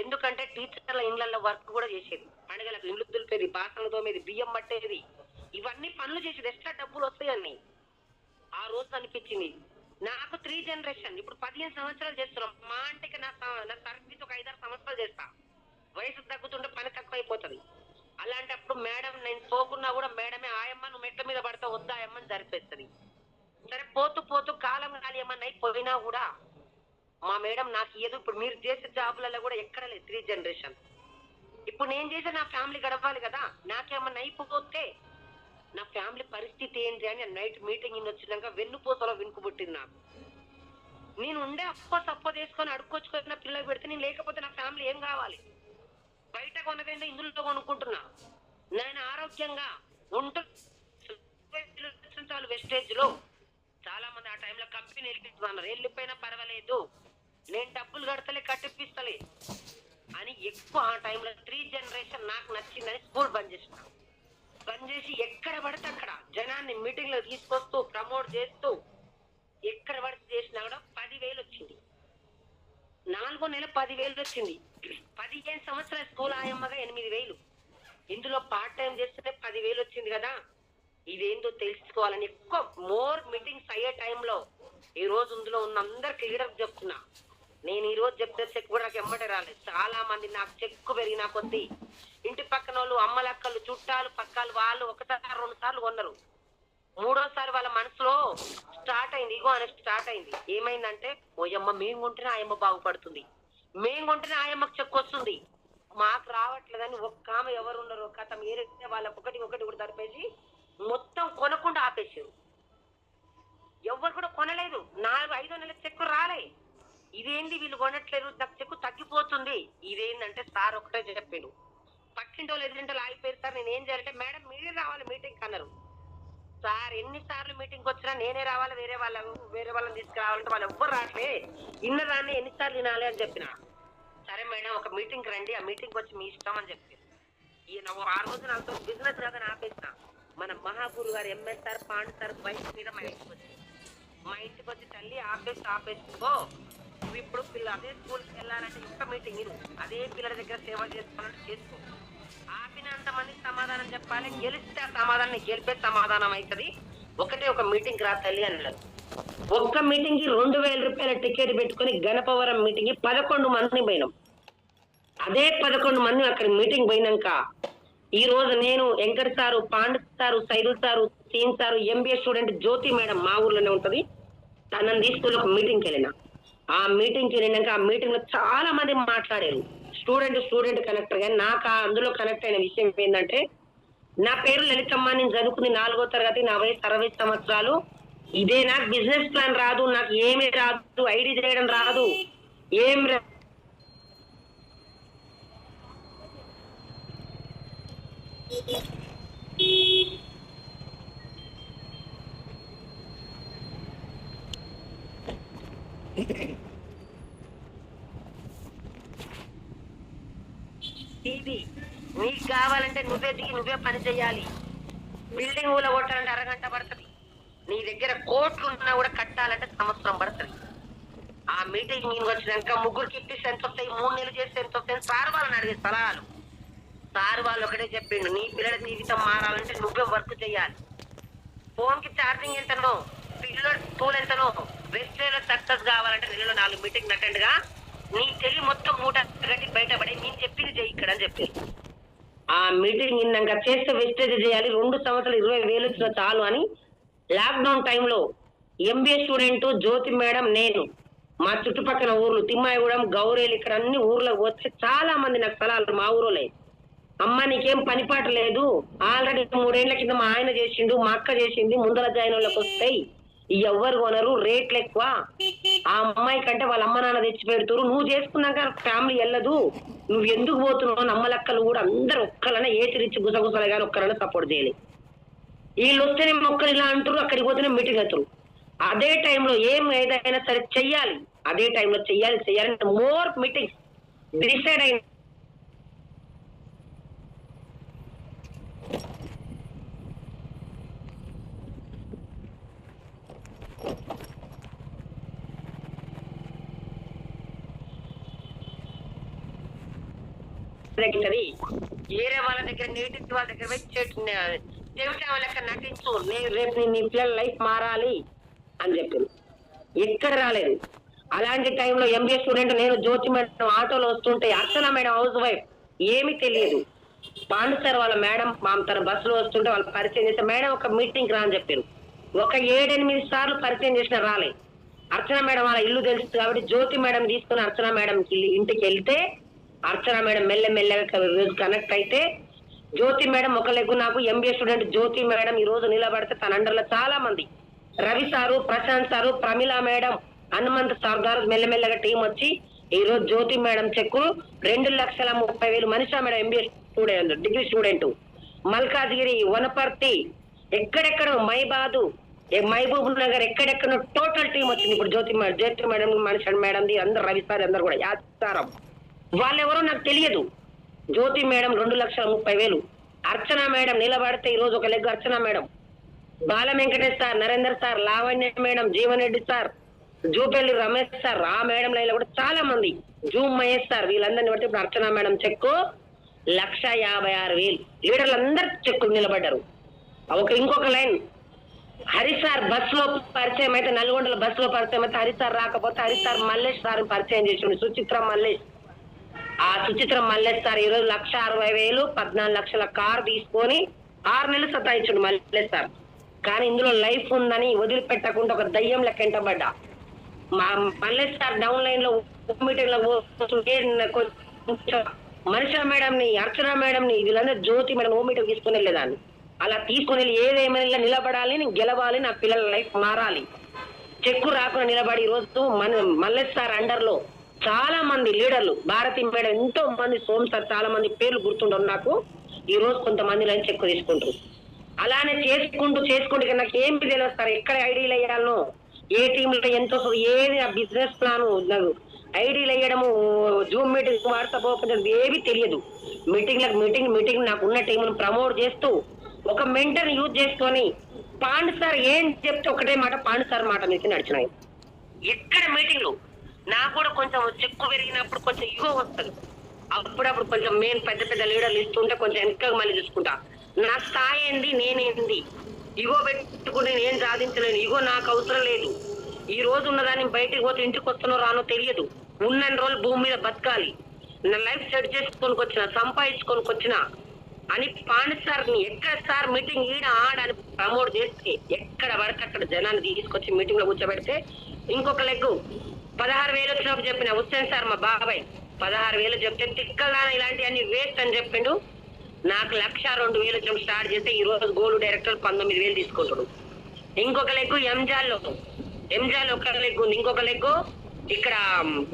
ఎందుకంటే టీచర్ల ఇళ్లలో వర్క్ కూడా చేసేది. పండుగలకు ఇల్లు దులిపేది, బాసనలు తోమేది, బియ్యం పట్టేది, ఇవన్నీ పనులు చేసేది. ఎక్స్ట్రా డబ్బులు వస్తాయని ఆ రోజు అనిపించింది. నాకు 3 జనరేషన్, ఇప్పుడు 15 సంవత్సరాలు చేస్తున్నాం. మా అంటేకి నా సర్వీస్ ఒక 5-6 సంవత్సరాలు చేస్తా. వయసు తగ్గుతుంటే పని తక్కువ అయిపోతుంది. అలాంటప్పుడు మేడం నేను పోకున్నా కూడా మేడమే, ఆయమ్మ నువ్వు మెట్ల మీద పడతా వద్దా ఆయమ్మని జరిపేస్తుంది. సరే పోతూ పోతూ కాలం కాలి ఏమన్నా అయిపోయినా కూడా మా మేడం నాకు ఏదో, ఇప్పుడు మీరు చేసే జాబులలో కూడా ఎక్కడ లేదు 3 జనరేషన్. ఇప్పుడు నేను చేసే నా ఫ్యామిలీ గడపాలి కదా. నాకేమన్నా అయిపోతే నా ఫ్యామిలీ పరిస్థితి ఏంటి అని నైట్ మీటింగ్ వచ్చినాక వెన్నుపోతలో వినుకుబుట్టింది నాకు. నేను ఉండే అప్ప తీసుకొని అడుక్కొచ్చుకొని పిల్లలు పెడితే, నేను లేకపోతే నా ఫ్యామిలీ ఏం కావాలి? బయట కొనదేంటో ఇందులో కొనుక్కుంటున్నా. నేను ఆరోగ్యంగా ఉంటూ వెస్టేజ్ లో చాలా మంది ఆ టైంలో కంపెనీ వెళ్ళిపోతున్నారు. వెళ్ళిపోయినా పర్వాలేదు, నేను డబ్బులు కడతలే, కట్టిపిస్తలే అని ఎక్కువ ఆ టైంలో 3 జనరేషన్ నాకు నచ్చిందని స్కూల్ బంద్ చేసిన. బంద్ చేసి ఎక్కడ పడితే అక్కడ జనాన్ని మీటింగ్ లో తీసుకొస్తూ ప్రమోట్ చేస్తూ ఎక్కడ పడితే చేసినా కూడా 10,000 వచ్చింది. 4వ నెల 10,000 వచ్చింది. 15 సంవత్సరాల స్కూల్ ఆయమ్మగా 8,000. ఇందులో పార్ట్ టైం చేస్తే 10,000 వచ్చింది కదా. ఇదేందో తెలుసుకోవాలని ఎక్కువ మోర్ మీటింగ్స్ అయ్యే టైంలో ఈ రోజు ఇందులో ఉన్న అందరికి లీడర్ చెప్తున్నా. నేను ఈ రోజు చెప్తే చెక్ కూడా నాకు ఎమ్మటే రాలేదు. చాలా మంది నాకు చెక్కు పెరిగిన కొద్దీ ఇంటి పక్కన వాళ్ళు, అమ్మలక్కలు, చుట్టాలు, పక్కలు వాళ్ళు 1-2 సార్లు కొన్నారు. 3వసారి వాళ్ళ మనసులో స్టార్ట్ అయింది, ఇగో అనేది స్టార్ట్ అయింది. ఏమైందంటే, ఓయమ్మ మేము కొంటేనే ఆయమ్మ బాగుపడుతుంది, మేము కొంటేనే ఆయమ్మకు చెక్కు వస్తుంది, మాకు రావట్లేదని ఒక్క ఆమె ఎవరు ఉండరు కథ మీరే వాళ్ళకి ఒకటి కూడా తరిపేసి మొత్తం కొనకుండా ఆపేసారు. ఎవరు కూడా కొనలేదు. 4-5 నెలల చెక్కు రాలే. ఇదేంది వీళ్ళు కొనట్లేదు, నాకు చెక్కు తగ్గిపోతుంది. ఇదేంటంటే సార్ ఒకటే చెప్పాను, పక్కింటోళ్ళు ఎదురింటోళ్ళు ఆగిపోయారు సార్, నేను ఏం చేయాలంటే మేడం మీరే రావాలి మీటింగ్ అన్నారు. సార్ ఎన్నిసార్లు మీటింగ్ వచ్చినా నేనే రావాలి, వేరే వాళ్ళని తీసుకురావాలంటే వాళ్ళు ఎవ్వరు రావట్లే, ఇన్నదాన్ని ఎన్నిసార్లు వినాలి అని చెప్పిన. సరే మేడం ఒక మీటింగ్ రండి, ఆ మీటింగ్ వచ్చి మీ ఇష్టం అని చెప్పి ఈయన ఆ రోజు నాతో బిజినెస్ కాదని ఆపేసిన. మన మహాగురు గారు ఎంఎస్ఆర్ పాండ్ సార్ బైక్ మీద మా ఇంటికి వచ్చి తల్లి ఆపేసుకో, నువ్వు ఇప్పుడు అదే స్కూల్కి వెళ్ళాలంటే ఇంత మీటింగ్ ఇను, అదే పిల్లల దగ్గర సేవ చేసుకోవాలంటే చేసుకో, ఆపినంత మందికి సమాధానం చెప్పాలి, గెలిస్తే ఆ సమాధానం గెలిపే సమాధానం అవుతుంది, ఒకటే ఒక మీటింగ్ రా తల్లి అన్నారు. ఒక్క మీటింగ్ కి 2,000 రూపాయల టికెట్ పెట్టుకుని గణపవరం మీటింగ్ కి 11 మందిని పోయినాం. అదే 11 మంది అక్కడ మీటింగ్ పోయినాక ఈ రోజు నేను వెంకట సారు, పాండ్ సారు, సైదుల్ సారు, సీన్ sir, MBA student Jyothi madam మా ఊర్లోనే ఉంటది, తనని తీసుకుని ఒక మీటింగ్కి వెళ్ళిన. ఆ మీటింగ్కి వెళ్ళినాక ఆ మీటింగ్ లో చాలా మంది మాట్లాడారు. Student connector. కానీ నాకు అందులో కనెక్ట్ అయిన విషయం ఏంటంటే, నా పేరు లలితమ్మ, నేను చదువుకుని 4వ తరగతి, నా వయసు 60 సంవత్సరాలు, ఇదే నాకు బిజినెస్ ప్లాన్ రాదు, నాకు ఏమీ రాదు, ఐడి చేయడం రాదు, ఏం ఇది నీకు కావాలంటే నువ్వే దిగి నువ్వే పని చేయాలి. బిల్డింగ్ ఊళ్ళో కొట్టాలంటే అరగంట పడుతుంది. నీ దగ్గర కోట్లు ఉన్నా కూడా కట్టాలంటే సంవత్సరం పడుతుంది. ఆ మీటింగ్ నేను వచ్చినాక ముగ్గురికి ఇప్పిస్తే ఎంత వస్తాయి, 3 నెలలు చేస్తే ఎంత వస్తాయి, సార్ వాళ్ళని అడిగే సలహాలు. సార్ వాళ్ళు ఒకటే చెప్పిండు, నీ పిల్లల జీవితం మారాలంటే నువ్వే వర్క్ చేయాలి. ఫోన్ కి ఛార్జింగ్ ఎంతనో, పిల్లల స్కూల్ ఎంతనో, వెస్టేలో సక్సెస్ కావాలంటే నెలలో 4 మీటింగ్ అటెండ్ గా నీ తెలివి మొత్తం మూట గట్టి బయటపడి నేను చెప్పింది చేయి ఇక్కడ అని చెప్పి ఆ మీటింగ్ ఇన్నాక చేస్తే వెస్టేజ్ చేయాలి. 2 సంవత్సరాలు 20,000 వచ్చిన చాలు అని లాక్డౌన్ టైంలో ఎంబీఏ స్టూడెంట్ జ్యోతి మేడం, నేను మా చుట్టుపక్కల ఊర్లు తిమ్మాయిగూడెం, గౌరేలు, ఇక్కడ అన్ని ఊర్లకు పోతే చాలా మంది నాకు సలహాలు. మా ఊరోలే, అమ్మ నీకేం పనిపాటు లేదు, ఆల్రెడీ 3 ఏళ్ల కింద మా ఆయన చేసిండు, మా అక్క చేసింది, ముందర జాయిన్ వాళ్ళకి వస్తాయి, ఎవ్వరు కొనరు, రేట్లు ఎక్కువ, ఆ అమ్మాయి కంటే వాళ్ళ అమ్మ నాన్న తెచ్చి పెడుతురు, నువ్వు చేసుకున్నాక ఫ్యామిలీ వెళ్ళదు, నువ్వు ఎందుకు పోతున్నావు, నమ్మలక్కలు కూడా అందరు ఒక్కలనే ఏతిరిచ్చి గుసగుసలు కానీ ఒక్కరైనా సపోర్ట్ చేయాలి. వీళ్ళు వస్తేనే మొక్కలు ఇలా అంటారు, అక్కడికి పోతేనే మీటింగ్ అవుతారు. అదే టైంలో ఏదైనా సరే చెయ్యాలి, అదే టైంలో చెయ్యాలి మోర్ మీటింగ్స్ డిసైడ్ అయిన వేరే వాళ్ళ దగ్గర నేటివ్ వాళ్ళ దగ్గర చెవిటా లెక్క నటించు, రేపు నీ పిల్లల లైఫ్ మారాలి అని చెప్పింది. ఎక్కడ రాలేదు. అలాంటి టైంలో ఎంబీఏ స్టూడెంట్ నేను జ్యోతి మేడం ఆటోలో వస్తుంటే అర్చన మేడం హౌస్ వైఫ్, ఏమీ తెలియదు. పాండు సార్ వాళ్ళ మేడం తన బస్సులో వస్తుంటే వాళ్ళు పరిచయం చేస్తే మేడం ఒక మీటింగ్ రా అని చెప్పారు. ఒక 7-8 సార్లు పరిచయం చేసిన రాలే. అర్చన మేడం వాళ్ళ ఇల్లు తెలుసు కాబట్టి జ్యోతి మేడం తీసుకుని అర్చన మేడం ఇంటికి వెళ్తే అర్చన మేడం మెల్లమెల్లగా కనెక్ట్ అయితే జ్యోతి మేడం ఒక లెగ్గు నాకు ఎంబీఏ స్టూడెంట్ జ్యోతి మేడం ఈ రోజు నిలబడితే తన అండర్లో చాలా మంది Ravi sir, Prashanth sir, Pramila madam, Hanumanth sir garu మెల్లమెల్లగా టీం వచ్చి ఈ రోజు జ్యోతి మేడం చెక్కులు 2,30,000. Manisha madam MBA student, degree student, Malkajgiri, Wanaparthy, ఎక్కడెక్కడ మైబాదు, మహబూబ్ నగర్, ఎక్కడెక్కడ టోటల్ టీం వచ్చింది. ఇప్పుడు జ్యోతి మేడం, మనిషా మేడం, అందరు రవి సార్ అందరు కూడా యాచారం. వాళ్ళెవరో నాకు తెలియదు. జ్యోతి మేడం 2,30,000. అర్చన మేడం నిలబడితే ఈ రోజు ఒక leg Archana madam, Bala Venkatesh sir, Narender sir, Lavanya madam, Jeevan Reddy sir, Jupally Ramesh sir, ఆ మేడం లైన్ కూడా చాలా మంది, జూమ్ మహేష్ సార్, వీళ్ళందరినీ బట్టి ఇప్పుడు అర్చన మేడం చెక్కు 1,56,000. లీడర్లు అందరు చెక్కులు నిలబడ్డారు. ఇంకొక లైన్ హరిసార్ బస్ లో పరిచయం అయితే, నల్గొండలో బస్ లో పరిచయం అయితే హరిసార్ రాకపోతే హరిసార్ మల్లేష్ సార్ పరిచయం చేసిండు, సుచిత్ర మల్లేష్. ఆ సుచిత్ర మల్లేష్ సార్ ఈ రోజు 1,60,000 14 లక్షల కారు తీసుకొని 6 నెలలు సతాయించుడు మల్లేష్ సార్. కానీ ఇందులో లైఫ్ ఉందని వదిలిపెట్టకుండా ఒక దయ్యం లెక్క ఎంటబడ్డా. మా మల్లేష్ సార్ డౌన్ లైన్ లో మీటింగ్ లో మనిషా మేడం ని, అర్చన మేడం ని, వీళ్ళందరూ జ్యోతి మేడం మీటింగ్ తీసుకుని వెళ్ళేదాన్ని. అలా తీసుకుని వెళ్ళి ఏదేమైనా నిలబడాలి, నేను గెలవాలి, నా పిల్లల లైఫ్ మారాలి, చెక్కు రాకుండా నిలబడి ఈ రోజు మల్లేష్ సార్ అండర్ లో చాలా మంది లీడర్లు, భారతి మేడం, ఎంతో మంది, సోమ్ సార్, చాలా మంది పేర్లు గుర్తుండరు నాకు. ఈ రోజు కొంతమంది లైన్ చెక్కు తీసుకుంటారు. అలానే చేసుకుంటూ నాకు ఏం తెలియదు సార్, ఎక్కడ ఐడీలు వేయాలనో, ఏ టీంలో ఎంత ఏది ఆ బిజినెస్ ప్లాన్, నాకు ఐడీలు వేయడము, జూమ్ మీటింగ్, వాట్సాప్ ఓపెన్ ఏవి తెలియదు. మీటింగ్ నాకు ఉన్న టీంను ప్రమోట్ చేస్తూ ఒక మెంటర్ యూజ్ చేసుకొని పాండు సార్ ఏం చెప్తే ఒకటే మాట, పాండు సార్ మాట నుంచి నడిచినాయి. ఎక్కడ మీటింగ్లు నాకు కూడా కొంచెం చెక్కు పెరిగినప్పుడు కొంచెం ఇగో వస్తుంది. అప్పుడప్పుడు కొంచెం మెయిన్ పెద్ద లీడర్లు ఇస్తుంటే కొంచెం వెనకగా మళ్ళీ చూసుకుంటా. నా స్థాయి ఏంది, నేనేంది, ఇగో పెట్టుకుంటే నేను సాధించలేను, ఇగో నాకు అవసరం లేదు. ఈ రోజు ఉన్నదాన్ని బయటకు పోతే ఇంటికి వస్తున్నో రానో తెలియదు. ఉన్న రోజులు భూమి మీద బతకాలి, నా లైఫ్ సెట్ చేసుకొని వచ్చిన, సంపాదించుకొని వచ్చిన అని పాండు సార్ని ఎక్కడ సార్ మీటింగ్ ఆడని ప్రమోట్ చేస్తే ఎక్కడ పడితే అక్కడ జనాన్ని తీసుకొచ్చి మీటింగ్ లో కూర్చోబెడితే ఇంకొక లెగ్గు 16,000 వచ్చినప్పుడు చెప్పిన హుస్సేన్ సార్ మా బాబాయ్ 16,000 చెప్తే తిక్కలాన ఇలాంటి అన్ని వేస్ట్ అని చెప్పిండు. నాకు 1,02,000 వచ్చినప్పుడు స్టార్ట్ చేస్తే ఈ రోజు గోల్డ్ డైరెక్టర్ 19,000 తీసుకుంటాడు. ఇంకొక లెగ్గు ఎంజాల్ ఒక లెగ్గు ఉంది, ఇంకొక లెగ్గు ఇక్కడ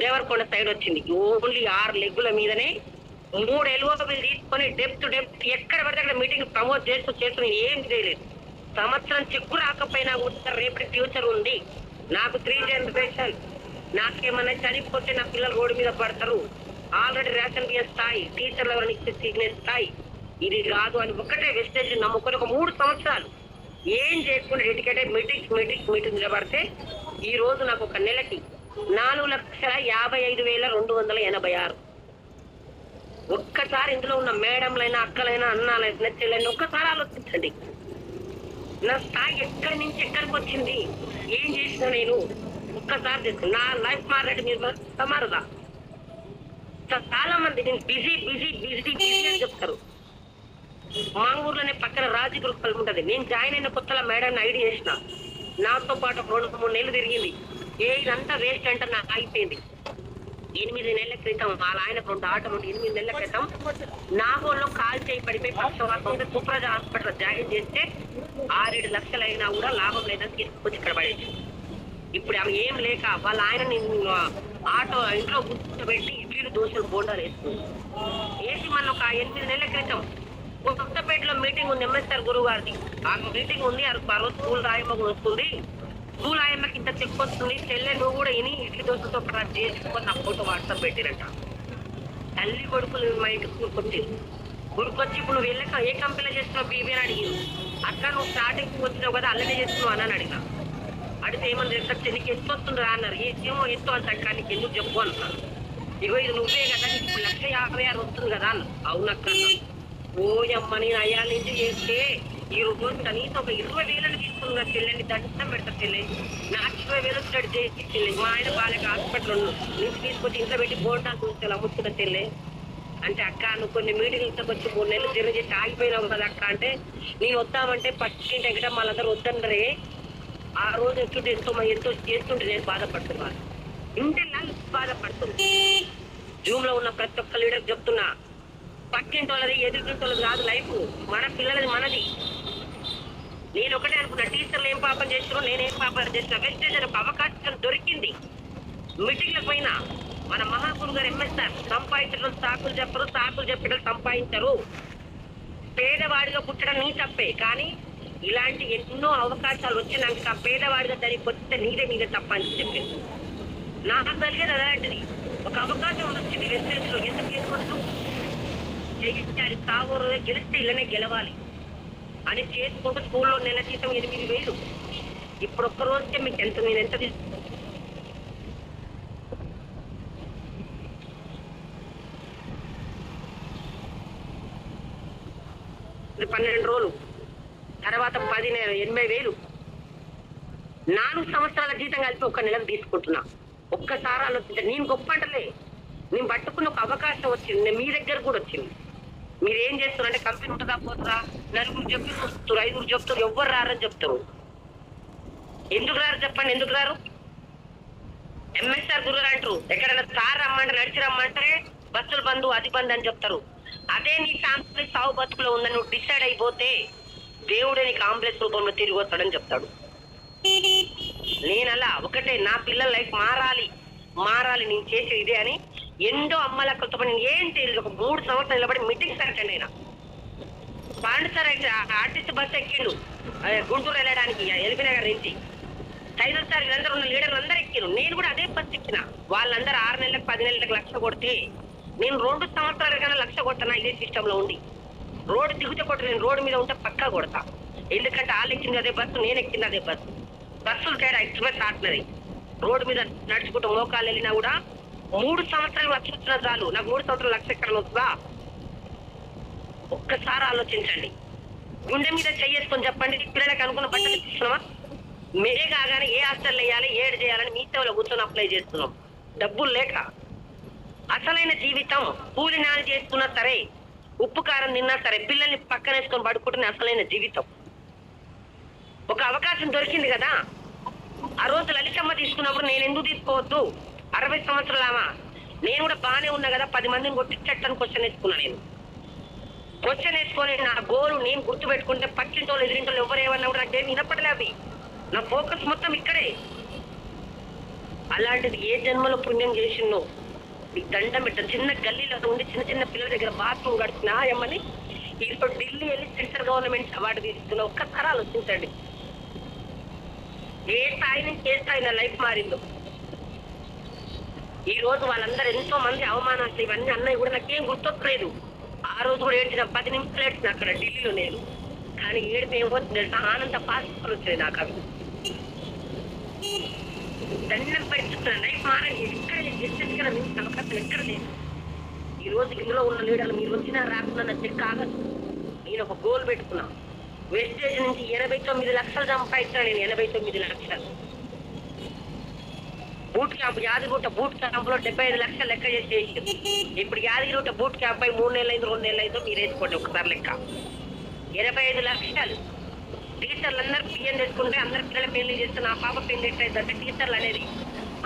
దేవరకొండ సైడ్ వచ్చింది. ఓన్లీ 6 లెగ్గుల మీదనే 3 ఎల్ఓబీలు తీసుకొని డెప్త్ ఎక్కడ పడితే అక్కడ మీటింగ్ ప్రమోట్ చేస్తూ ఏం చేయలేదు. సంవత్సరం చెక్కు రాకపోయినా కూడా రేపటి ఫ్యూచర్ ఉంది. నాకు 3 జనరేషన్, నాకేమన్నా చనిపోతే నా పిల్లలు రోడ్డు మీద పడతారు. ఆల్రెడీ రేషన్ బియ్యం స్థాయి, టీచర్లు ఎవరైనా ఇచ్చే స్థాయి ఇది కాదు అని ఒకటే వెస్టేజ్ నమ్ముకొని ఒక 3 సంవత్సరాలు ఏం చేయకుండా డెడికేటెడ్ మీటింగ్ నిలబడితే ఈ రోజు నాకు ఒక నెలకి 4,55,286. ఒక్కసారి ఇందులో ఉన్న మేడంలైనా, అక్కలైనా, అన్నాలైనా, చెల్లెని ఒక్కసారి ఆలోచించండి. నా స్థాయి ఎక్కడి నుంచి ఎక్కడికి వచ్చింది, ఏం చేసిన నేను ఒక్కసారి తెలుసు. నా లైఫ్ మారేది మీరు సమారదా. చాలా మంది నేను బిజీ అని చెప్తారు. మా ఊర్లోనే పక్కన రాజగురుకులం ఉంటది. నేను జాయిన్ అయిన కొత్తలో మేడం ఐడి చేసిన, నాతో పాటు 2-3 నెలలు తిరిగింది. ఇదంతా వేస్ట్ అంటే నాకు అయిపోయింది. 8 నెలల క్రితం వాళ్ళ ఆయనకు 2 ఆటలు 8 నెలల క్రితం నాగోల్లో కాల్ చేయి పడిపోయి పక్షవాతం సుప్రజ హాస్పిటల్ జాయిన్ చేస్తే 6-7 లక్షలు అయినా కూడా లాభం లేదని తీసుకొచ్చి ఇక్కడ పడేది. ఇప్పుడు ఆమె ఏం లేక వాళ్ళ ఆయన ఆటో ఇంట్లో కూర్చోబెట్టి ఇడ్లీలు, దోశలు, బోండాలు వేసి మన ఒక 8 నెలల క్రితం కొత్తపేటలో మీటింగ్ ఉంది, ఎంఎస్ఆర్ గురువు గారిది. ఆ మీటింగ్ ఉంది. ఆ రోజు స్కూల్ రాయమ్మ కూడా వస్తుంది. స్కూల్ ఆయమ్మకి ఇంత చెక్ వస్తుంది. చెల్లె నువ్వు కూడా ఇని ఇడ్లీ దోశతో చేసుకొని నా ఫోటో వాట్సాప్ పెట్టిరంట. తల్లి కొడుకులు మా ఇంటికి గురికొచ్చి ఇప్పుడు నువ్వు వెళ్ళక ఏ కంపెనీలో చేస్తున్నావు బీబీ అని అడిగి, అక్క నువ్వు స్టార్టింగ్ వచ్చినావు కదా అల్లనే చేస్తున్నావు అని అడిగిన. అడిగితే ఏమని చెప్తా నీకు ఎత్తు వస్తుంది రా అన్నారు. ఏమో ఎత్తు అంత అక్క నీకు ఎందుకు చెప్పు అన్నారు. ఇగో ఇది నువ్వే కదా, నీకు 1,56,000 వస్తుంది కదా అన్న. అవునక్క. ఓయమ్మ నేను అయ్యాల నుంచి చేస్తే ఈ రోజు కనీసం ఒక 20,000 తీసుకున్నా చెల్లెని దండం పెడతా చెల్లె. నాకు 20,000 స్టడీ చేసి చెల్లె. మా ఆయన బాగా హాస్పిటల్ నుంచి తీసుకొచ్చి ఇంట్లో పెట్టి బోర్డా చూస్తే అమ్ముతున్నా చెల్లె అంటే, అక్క నువ్వు కొన్ని మీటింగ్లతో వచ్చి 3 నెలలు జర్నీ చేసి ఆగిపోయినావు కదా అక్క అంటే, నేను వద్దామంటే పక్కింటి ఎక్కడ వాళ్ళందరూ వద్దనరే. ఆ రోజు ఎంతో చేస్తుంటే నేను బాధపడుతున్నాను. ఇంటిలా బాధపడుతుంది. జూమ్ లో ఉన్న ప్రతి ఒక్క లీడర్ చెప్తున్నా, పక్కింటి వాళ్ళది ఎదురింటి వాళ్ళది కాదు లైఫ్, మన పిల్లలది మనది. నేను ఒకటే అనుకున్నా, టీచర్లు ఏం పాపం చేస్తున్నారో నేనేం పాపం చేసిన. వెస్టేజ్ ఒక అవకాశం దొరికింది. మీటింగ్లకు పోయినా మన మహాగురు గారు ఎంఎస్ఆర్ సంపాదించడం సాకులు చెప్పడం సంపాదించరు. పేదవాడిగా పుట్టడం నీ తప్పే, కానీ ఇలాంటి ఎన్నో అవకాశాలు వచ్చినాక పేదవాడిగా దానికి వస్తే నీదే తప్ప అని చెప్పింది. నాకు కలిగేది అలాంటిది. ఒక అవకాశం వచ్చింది వెస్టేజ్ లో, ఎందుకు చేసుకోవచ్చు చేయించాలి. సాగూరు గెలిస్తే ఇళ్ళనే గెలవాలి అని చేసుకుంటూ స్కూల్లో నెల జీతం 8,000. ఇప్పుడు ఒక్క రోజుకే మీకు నేను ఎంత 12 రోజులు తర్వాత 80,000. 4 సంవత్సరాల జీతం కలిపి 1 నెలకు తీసుకుంటున్నా. ఒక్కసారి ఆలోచించండి. నేను గొప్ప అంటలే, నేను పట్టుకున్న ఒక అవకాశం వచ్చింది, మీ దగ్గర కూడా వచ్చింది. మీరు ఏం చేస్తారంటే కంపెనీ ఉంటుందా పోతుందా, 4 చెప్పి చూస్తారు, 5 చెప్తారు, ఎవ్వరు రారని చెప్తారు. ఎందుకు రారు చెప్పండి, ఎందుకు రారు? ఎంఎస్ఆర్ గురు అంటారు, ఎక్కడైనా కార్ రమ్మంటే నడిచి రమ్మంటే బస్సులు బంధు అది బంద్ అని చెప్తారు. అదే నీ ఫ్యామిలీ సాగు బతుకులో ఉందని నువ్వు డిసైడ్ అయిపోతే దేవుడే నీకు ఆంబులెన్స్ రూపంలో తిరిగి వస్తాడని చెప్తాడు. నేనలా ఒకటే, నా పిల్లల లైఫ్ మారాలి నేను చేసేది ఇదే అని ఎన్నో అమ్మలక్కలతో నేను ఏం తెలియదు. ఒక 3 సంవత్సరాలు నిలబడి మీటింగ్స్ అటెండ్ అయినా. పాండు సార్ ఆర్టీసీ బస్సు ఎక్కిండు గుంటూరు వెళ్ళడానికి ఎల్బీ నగర్ నుంచి. టైలర్ సార్ వీళ్ళందరూ ఉన్న లీడర్లు అందరూ ఎక్కిను. నేను కూడా అదే బస్సు ఎక్కిన. వాళ్ళందరూ 6 నెలలకు 10 నెలలకు 1,00,000 కొడితే నేను 2 సంవత్సరాల కన్నా 1,00,000 కొడతాను. ఇదే సిస్టమ్ లో ఉండి రోడ్డు దిగుతే కొట్ట, నేను రోడ్డు మీద ఉంటే పక్కా కొడతా. ఎందుకంటే వాళ్ళు ఎక్కింది అదే బస్సు, నేను ఎక్కింది అదే బస్సు. బస్సులు తేడా ఎక్స్ప్రెస్ ఆడుతున్నది. రోడ్డు మీద నడుచుకుంటూ మోకాలు వెళ్ళినా కూడా 3 సంవత్సరాలు 1,00,000 వచ్చిన చాలు. నాకు 3 సంవత్సరాలు 1,00,000 ఎక్కడ వస్తుందా? ఒక్కసారి ఆలోచించండి. గుండె మీద చెయ్యేసుకొని చెప్పండి, పిల్లలకు అనుకున్న బట్టలు ఇస్తున్నామా? మే కాగానే ఏ హాస్టల్ వేయాలి, ఏడు చేయాలని మీ సేవలో కూర్చొని అప్లై చేస్తున్నాం. డబ్బులు లేక అసలైన జీవితం కూలి నాలు చేసుకున్నా సరే, ఉప్పు కారం తిన్నా సరే, పిల్లల్ని పక్కన వేసుకొని పడుకుంటున్న అసలైన జీవితం. ఒక అవకాశం దొరికింది కదా, ఆ రోజు లలితమ్మ తీసుకున్నప్పుడు నేను ఎందుకు తీసుకోవద్దు? 60 సంవత్సరాలమా, నేను కూడా బాగానే ఉన్నా కదా, 10 మందిని కొట్టించట్టని క్వశ్చన్ వేసుకున్నా. నేను క్వశ్చన్ వేసుకొని నా గోలు నేను గుర్తు పెట్టుకుంటే పక్కింటోళ్ళు ఎదిరింటోళ్ళు ఎవరేమన్నా కూడా నాకు వినపడలే. అవి నా ఫోకస్ మొత్తం ఇక్కడే. అలాంటిది ఏ జన్మలో పుణ్యం చేసిందో నీకు దండం పెట్ట. చిన్న గల్లీలో ఉండి చిన్న చిన్న పిల్లల దగ్గర బాత్రూమ్ గడిపిన ఏమని ఇప్పుడు ఢిల్లీ వెళ్ళి సెంట్రల్ గవర్నమెంట్ అవార్డు తీసుకున్న ఒక్కసారి ఆలోచించండి. ఏ స్థాయి నుంచి ఏ స్థాయి నా లైఫ్ మారిందో. ఈ రోజు వాళ్ళందరూ ఎంతో మంది అవమానాలు ఇవన్నీ అన్నయ్య కూడా నాకేం గుర్తొక్కలేదు. ఆ రోజు కూడా ఏడ్చిన 10 నిమిషాలు ఏడ్చిన అక్కడ ఢిల్లీలో నేను. కానీ ఏడిపి ఏమవుతుంది ఆనంద పాస్పోర్ట్ వచ్చాయి నాకు. అవి దండం పెట్టుతున్న లైఫ్ మారండి. ఎక్కడ ఎక్కడ మీకు అవకాశం ఎక్కడ లేదు. ఈ రోజు ఇందులో ఉన్న లీడర్లు మీరు వచ్చినా రాకుండా చెక్ కాగదు. నేను ఒక గోల్ పెట్టుకున్నా. వెస్టేజ్ నుంచి 89 లక్షలు సంపాదించాను నేను. 89 లక్షలు. Boot camp Yadagirigutta boot camp లో 75 లక్షలు లెక్క చేసేసి ఇప్పుడు యాదగిరిగుట్ట బూట్ క్యాంప్ అయి 3 నెలలు అయింది 2 నెలలు అయిందో మీరు వేసుకోండి ఒకసారి లెక్క. 85 లక్షలు. టీచర్లు అందరు బియ్యం తెచ్చుకుంటే అందరు పిల్లల పెళ్లి చేస్తే నా పాప పెళ్లి ఎట్టయితే టీచర్లు అనేది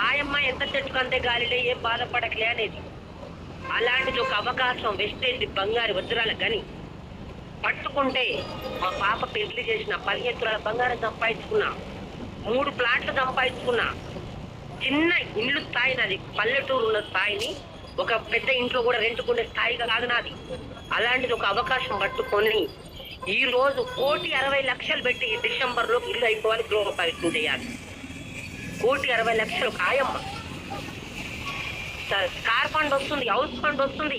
ఆయమ్మ ఎంత తెచ్చుకు అంతే గాలిలే ఏం బాధపడకలే అనేది. అలాంటిది ఒక అవకాశం వెస్టేజ్ బంగారు వజ్రాల గని పట్టుకుంటే మా పాప పెళ్లి చేసిన 10 ఎకరాల బంగారం సంపాదించుకున్నా. 3 ప్లాట్లు సంపాదించుకున్నా. చిన్న ఇల్లు స్థాయి నాది. పల్లెటూరు ఉన్న స్థాయిని ఒక పెద్ద ఇంట్లో కూడా రెంట్కుండే స్థాయిగా కాదు నాది. అలాంటిది ఒక అవకాశం పట్టుకొని ఈ రోజు 1,60,00,000 పెట్టి డిసెంబర్ లో ఇల్లు అయిపోవాలి, గృహప్రవేశం చేయాలి. 1,60,00,000 ఖాయమ్మ. కార్ ఫండ్ వస్తుంది, హౌస్ ఫండ్ వస్తుంది.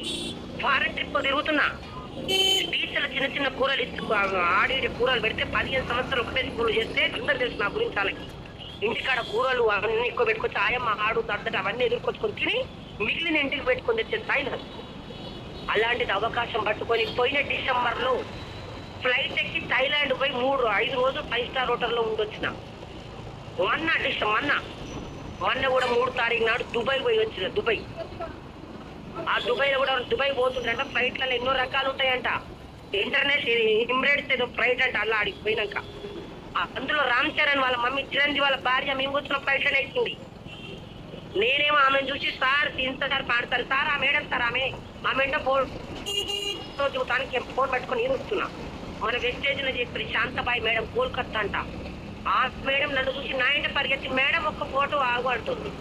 ఫారెన్ ట్రిప్ తిరుగుతున్నా. టీచర్లు చిన్న చిన్న కూరలు ఆడి కూరలు పెడితే 15 సంవత్సరాలు ఒకటే స్కూల్ చేస్తే అందరు తెలుసు నా గురించి. వాళ్ళకి ఇంటికాడ కూరలు అవన్నీ ఎక్కువ పెట్టుకొచ్చి ఆయమ్మ ఆడు తద్దట అవన్నీ ఎదుర్కొచ్చుకొని తిని మిగిలిన ఇంటికి పెట్టుకొని తెచ్చే స్థాయి నాకు. అలాంటిది అవకాశం పట్టుకొని పోయిన డిసెంబర్ లో ఫ్లైట్ ఎక్కి థైలాండ్ పోయి 5 రోజులు 5 స్టార్ హోటల్లో ఉండొచ్చిన. మొన్న కూడా 3 తారీఖు నాడు దుబాయ్ పోయి వచ్చిన. ఆ దుబాయ్ లో కూడా దుబాయ్ పోతుందంట. ఫ్లైట్లలో ఎన్నో రకాలు ఉంటాయంట. ఇంటర్నేషనల్ ఎమిరేట్స్ ఏదో ఫ్లైట్ అంట. అలా ఆడికి పోయినాక అందులో రామ్ చరణ్ వాళ్ళ మమ్మీ చిరంజీవి వాళ్ళ భార్య మేము వచ్చిన ఫ్లైట్ లోనే ఎక్కింది. నేనేమో ఆమెను చూసి సార్ సార్ పాడతారు సార్ ఆ మేడం సార్ ఆమె ఫోన్ ఫోన్ పట్టుకొని నేను వస్తున్నా. మన వెస్టేజ్ లో చెప్పి శాంతబాయి మేడం కోల్కత్తా అంట. ఆ మేడం నన్ను చూసి నా ఇంట పరిగెత్తి మేడం ఒక్క ఫోటో ఆగు అంటుంది.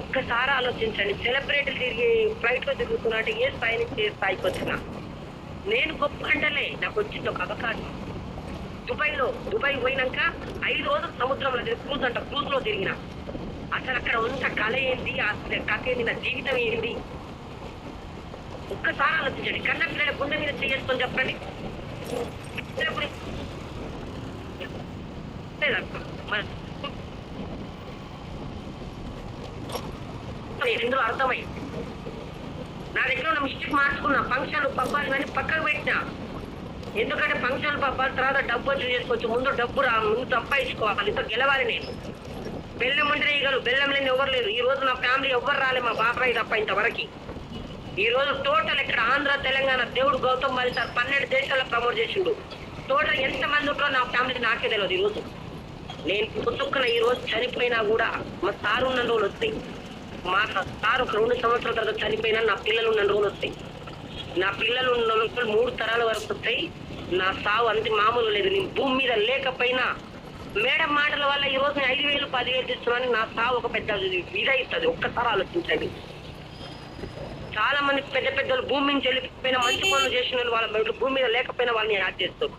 ఒక్కసారి ఆలోచించండి. సెలబ్రిటీ తిరిగి ఫ్లైట్ లో తిరుగుతున్నా అంటే ఏ స్థాయి నుంచి ఏ స్థాయికి వచ్చినా నేను గొప్ప అంటలే. నాకు వచ్చింది ఒక అవకాశం. దుబాయ్ పోయినాక 5 రోజులు సముద్రంలో క్రూజ్ అంట. క్రూజ్ లో తిరిగిన. అసలు అక్కడ ఉన్న కళ ఏంటి, అసలు కథ ఏంటి, నా జీవితం ఏంటి ఒక్కసారి ఆలోచించండి. కన్న పిల్లల గుండె మీద చేసుకొని చెప్పండి. ఇందులో అర్థమై నా దగ్గర ఉన్న మిస్టేక్ మార్చుకున్నా. ఫంక్షన్లు పబ్బాలు ఇవన్నీ పక్కకు పెట్టినా. ఎందుకంటే ఫంక్షన్లు పబ్బాల తర్వాత డబ్బు వచ్చి చేసుకోవచ్చు. ముందు ముందు సంపాదించుకోవాలి. ఇంత గెలవాలి. నేను బెల్లం అంటే వేయగలరు, బెల్లం లేని ఎవరు లేరు. ఈ రోజు నా ఫ్యామిలీ ఎవ్వరు రాలే, మా బాబాయ్ తప్ప ఇంతవరకు. ఈ రోజు టోటల్ ఇక్కడ ఆంధ్ర తెలంగాణ దేవుడు గౌతమ్ బాలి సార్ 12 దేశాల్లో ప్రమోట్ చేసిండు. టోటల్ ఎంత మంది ఉంటారో నా ఫ్యామిలీ నాకే తెలియదు. ఈ రోజు నేను పుట్టుకున్న ఈ రోజు చనిపోయినా కూడా మా సార్ ఉన్న రోజులు వస్తాయి. మా సార్ ఒక 2 సంవత్సరాల తర్వాత చనిపోయినా నా పిల్లలు ఉన్న రోజులు వస్తాయి. నా పిల్లలు ఉన్న రోజులు 3 తరాల వరకు వస్తాయి. నా సావు అంతే మామూలు లేదు. నేను భూమి మీద లేకపోయినా మేడం మాటల వల్ల ఈ రోజు 5,000 10,000 ఇస్తున్నాను. నా సావు ఒక పెద్ద ఇదవుతుంది. ఒక్కసారి ఆలోచించండి. చాలా మంది పెద్దలు భూమి నుంచి వెళ్ళిపోయిన మంచి పనులు చేసిన వాళ్ళ భూమి మీద లేకపోయినా వాళ్ళని యాడ్ చేస్తారు.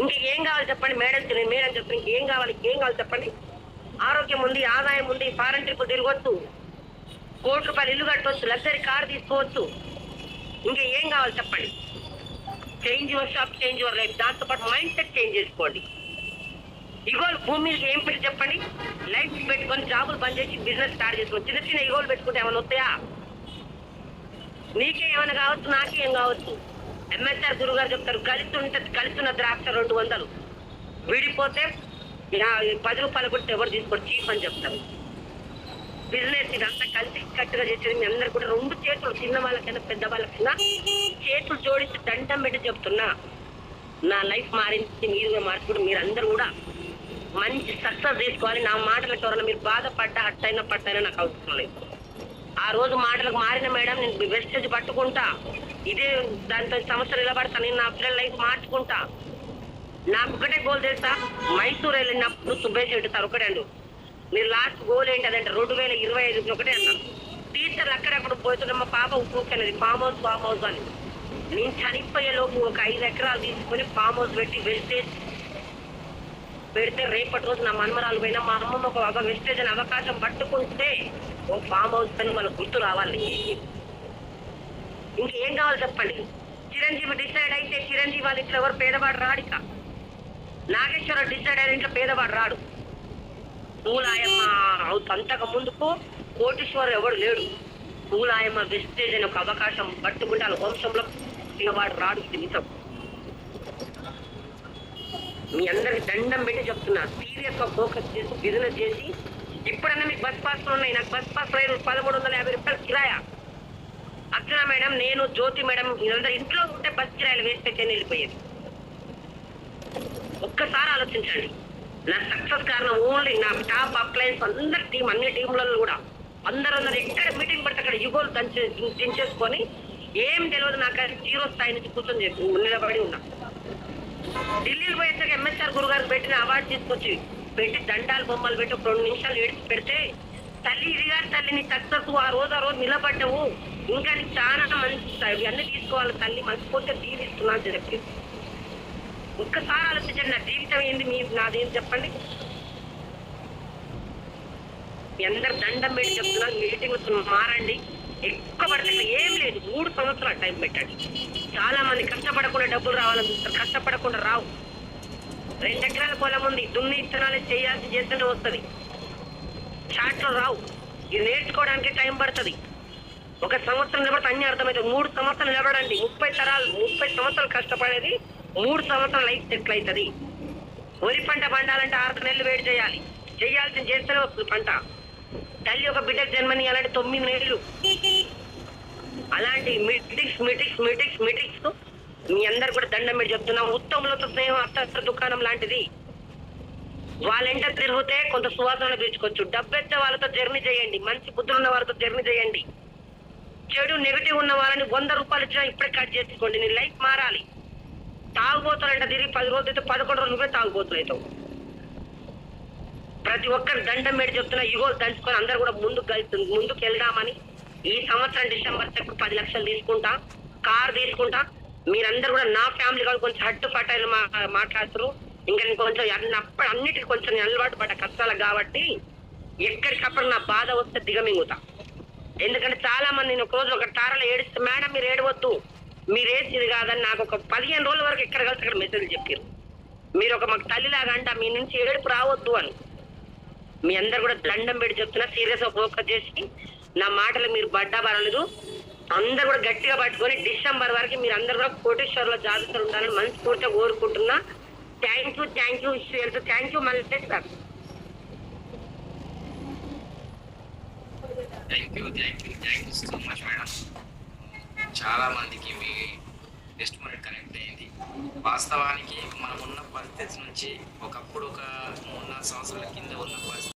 ఇంకా ఏం కావాలి చెప్పండి మేడం చెప్పండి. ఇంకేం కావాలి చెప్పండి. ఆరోగ్యం ఉంది, ఆదాయం ఉంది, ఫారెన్ ట్రిప్ తిరగొచ్చు, ₹1,00,00,000 ఇల్లు కట్టవచ్చు, లగ్జరీ కార్ తీసుకోవచ్చు. ఇంకా ఏం కావాలి చెప్పండి. Change your shop, change your life. దాంతో పాటు మైండ్ సెట్ చేంజ్ చేసుకోండి. ఇగోలు భూమి మీద ఏం పెట్టి చెప్పండి. లైఫ్ పెట్టుకొని జాబులు బంద్ చేసి బిజినెస్ స్టార్ట్ చేసుకోండి. చిన్న చిన్న ఇగోలు పెట్టుకుంటే ఏమైనా వస్తాయా? నీకే ఏమైనా కావచ్చు, నాకేం కావచ్చు. ఎంఎస్ఆర్ గురువు గారు చెప్తారు, కలిసిన ద్రాక్ష 200, విడిపోతే ₹10 కొట్టి ఎవరు తీసుకోండి చీప్ అని చెప్తారు. బిజినెస్ ఇదంతా కలిసి కట్టుగా చేసేది. మీ అందరు కూడా 2 చేతులు, చిన్న వాళ్ళకైనా పెద్ద వాళ్ళకైనా చేతులు జోడించి దండం పెట్టి చెప్తున్నా. నా లైఫ్ మారింది, మీరు మార్చుకుంటే మీరు అందరూ కూడా మంచి సక్సెస్ తీసుకోవాలి. నా మాటలకు ఎవరైనా మీరు బాధపడ్డా పట్టైనా నాకు అవసరం లేదు. ఆ రోజు మాటలకు మారిన మేడం నేను వెస్టేజ్ పట్టుకుంటా, ఇదే దాంతో సంవత్సరం నిలబడతా, నేను నా పిల్లల లైఫ్ మార్చుకుంటా. నాకు ఒకటే గోల్ తెలుసా, మైసూర్ వెళ్ళినప్పుడు సుబ్బేష్ రెడ్డి సార్ ఒకటే అండు, మీరు లాస్ట్ గోల్ ఏంటి అదంటే 2025 ఒకటే అన్నారు. టీచర్లు అక్కడక్కడ పోతుంటే మా పాప ఊరుకునేది ఫామ్ హౌస్ అని. నేను చనిపోయేలోపు ఒక 5 ఎకరాలు తీసుకొని ఫామ్ హౌస్ పెట్టి వెస్టేజ్ పెడితే రేపటి రోజు నా మనమరాలు పోయినా మా అమ్మమ్మ ఒక వెస్టేజ్ అని అవకాశం పట్టుకుంటే ఓ ఫామ్ హౌస్ అని మన గుర్తు రావాలి. ఇంకేం కావాలి చెప్పండి. చిరంజీవి డిసైడ్ అయితే చిరంజీవి వాళ్ళ ఇంట్లో ఎవరు పేదవాడు రాడిక. నాగేశ్వరరావు డిసైడ్ అయిన ఇంట్లో పేదవాడు రాడు. పూలాయమ్మ అంతకు ముందుకు కోటీశ్వరు ఎవడు లేడు. పూలాయమ్మ వెస్టేజ్ అని ఒక అవకాశం పట్టుకుంటే వాళ్ళ వంశంలో పేదవాడు రాడు. ఇది నిజం. మీ అందరికి దండం పెట్టి చెప్తున్నా, సీరియస్ గా ఫోకస్ చేసి బిజినెస్ చేసి. ఇప్పుడన్నా మీకు బస్ పాస్లు ఉన్నాయి, నాకు బస్ పాస్ లేదు. 1350 రూపాయలు కిరాయా. అర్చన మేడం, నేను జ్యోతి మేడం వీళ్ళందరూ ఇంట్లో ఉంటే బస్ కిరాయిలు వేస్ట్ అయితే వెళ్ళిపోయేది. ఒక్కసారి ఆలోచించండి. నా సక్సెస్ కారణం ఓన్లీ నా టాప్ అప్లయన్స్ అందరి టీం, అన్ని టీంలలో కూడా అందరూ ఎక్కడ మీటింగ్ పడితే అక్కడ యుగోలు దించేసుకొని ఏం తెలియదు నాకు జీరో స్థాయి నుంచి కూర్చొని నిలబడి ఉన్నా. ఢిల్లీకి పోయేసాక ఎంఎస్ఆర్ గురుగారికి పెట్టిన అవార్డు తీసుకొచ్చి పెట్టి దండాలు బొమ్మలు పెట్టి 2 నిమిషాలు ఏడ్చి పెడితే, తల్లి ఇది గారి తల్లి నీ సక్సెస్ ఆ రోజు నిలబడ్డవు, ఇంకా నీకు చాలా మంచి ఇవన్నీ తీసుకోవాలి తల్లి, మనస్ఫూర్తిగా దీవిస్తున్నా అని చెప్పి. ఒక్కసారి ఆలోచించండి, నా జీవితం ఏంది నాదేం చెప్పండి. మీ అందరు దండం పెట్టి చెప్తున్నాను, మీటింగ్ మారండి. ఎక్కువ పడితే ఏం లేదు, 3 సంవత్సరాలు టైం పెట్టండి. చాలా మంది కష్టపడకుండా డబ్బులు రావాలని చూస్తారు, కష్టపడకుండా రావు. 2 ఎకరాల పొలం ఉంది, దున్ని ఇత్తనాలు చేయాల్సి చేస్తూనే వస్తుంది, చాట్లో రావు. ఇది నేర్చుకోవడానికి టైం పడుతుంది. 1 సంవత్సరం నిలబడితే అన్ని అర్థమవుతుంది. 3 సంవత్సరాలు నిలబడండి. 30 సంవత్సరాలు కష్టపడేది 3 సంవత్సరాలు లైఫ్ సెటిల్ అవుతుంది. వరి పంట పండాలంటే 6 నెలలు వేడి చేయాలి, చేయాల్సింది చేస్తేనే వస్తుంది పంట. తల్లి ఒక బిడ్డకు జన్మనియాలంటే 9 నెలలు. అలాంటి మీటింగ్స్ మీ అందరు కూడా దండం పెట్టి చెప్తున్నా. ఉత్తములతో స్నేహం అత్త దుకాణం లాంటిది. వాళ్ళెంట తిరిగితే కొంత సువాసనలు పీల్చుకోవచ్చు. డబ్బెత్తే వాళ్ళతో జర్నీ చేయండి, మంచి బుద్ధులు ఉన్న వాళ్ళతో జర్నీ చేయండి. చెడు నెగిటివ్ ఉన్న వాళ్ళని 100 రూపాయలు ఇచ్చినా ఇప్పుడే కట్ చేసుకోండి. నీ లైఫ్ మారాలి. తాగుబోతులంట తిరిగి 10 రోజులు అయితే 11 రోజులు నువ్వే తాగుబోతులు అవుతావు. ప్రతి ఒక్కరు దండం పెట్టి చెప్తున్నా, ఇగోలు దంచుకొని అందరు కూడా ముందుకు వెళ్దామని. ఈ సంవత్సరం డిసెంబర్ 10 లక్షలు తీసుకుంటా, కార్ తీసుకుంటా. మీరందరూ కూడా నా ఫ్యామిలీ కాదు, కొంచెం హట్టు పట్టాలు మాట్లాడుతారు. ఇంకా నేను కొంచెం అన్నిటికీ కొంచెం అలవాటు పడ్డ కష్టాలు కాబట్టి ఎక్కడికప్పుడు నా బాధ వస్తే దిగమింగుతా. ఎందుకంటే చాలా మంది నేను ఒక రోజు ఒక తారలో ఏడిస్తే, మేడం మీరు ఏడవద్దు, మీరు వేసేది కాదని నాకు ఒక 15 రోజుల వరకు ఎక్కడ కలిసి అక్కడ మెసేజ్ చెప్పారు. మీరు ఒక మాకు తల్లిలాగా అంట, మీ నుంచి ఏడుపు రావద్దు అని. మీ అందరు కూడా దండం పెట్టి చెప్తున్నా, సీరియస్ గా ఫోకస్ చేసి నా మాటలు మీరు బడ్డా పర్వాలేదు. అందరు కూడా గట్టిగా పట్టుకొని డిసెంబర్ వరకు మీరు అందరు కూడా కోటేశ్వర్లో జాగ్రత్తలు ఉండాలని మనస్ఫూర్తిగా కోరుకుంటున్నా. థ్యాంక్ యూ విషయాలు థ్యాంక్ యూ. మళ్ళీ sir thank you so much madam. చాలా మందికి మీ టెస్ట్ మొమెంట్ కనెక్ట్ అయింది. వాస్తవానికి మనం ఉన్న పరిస్థితి నుంచి ఒకప్పుడు ఒక 3-4 సంవత్సరాల కింద ఉన్న పరిస్థితి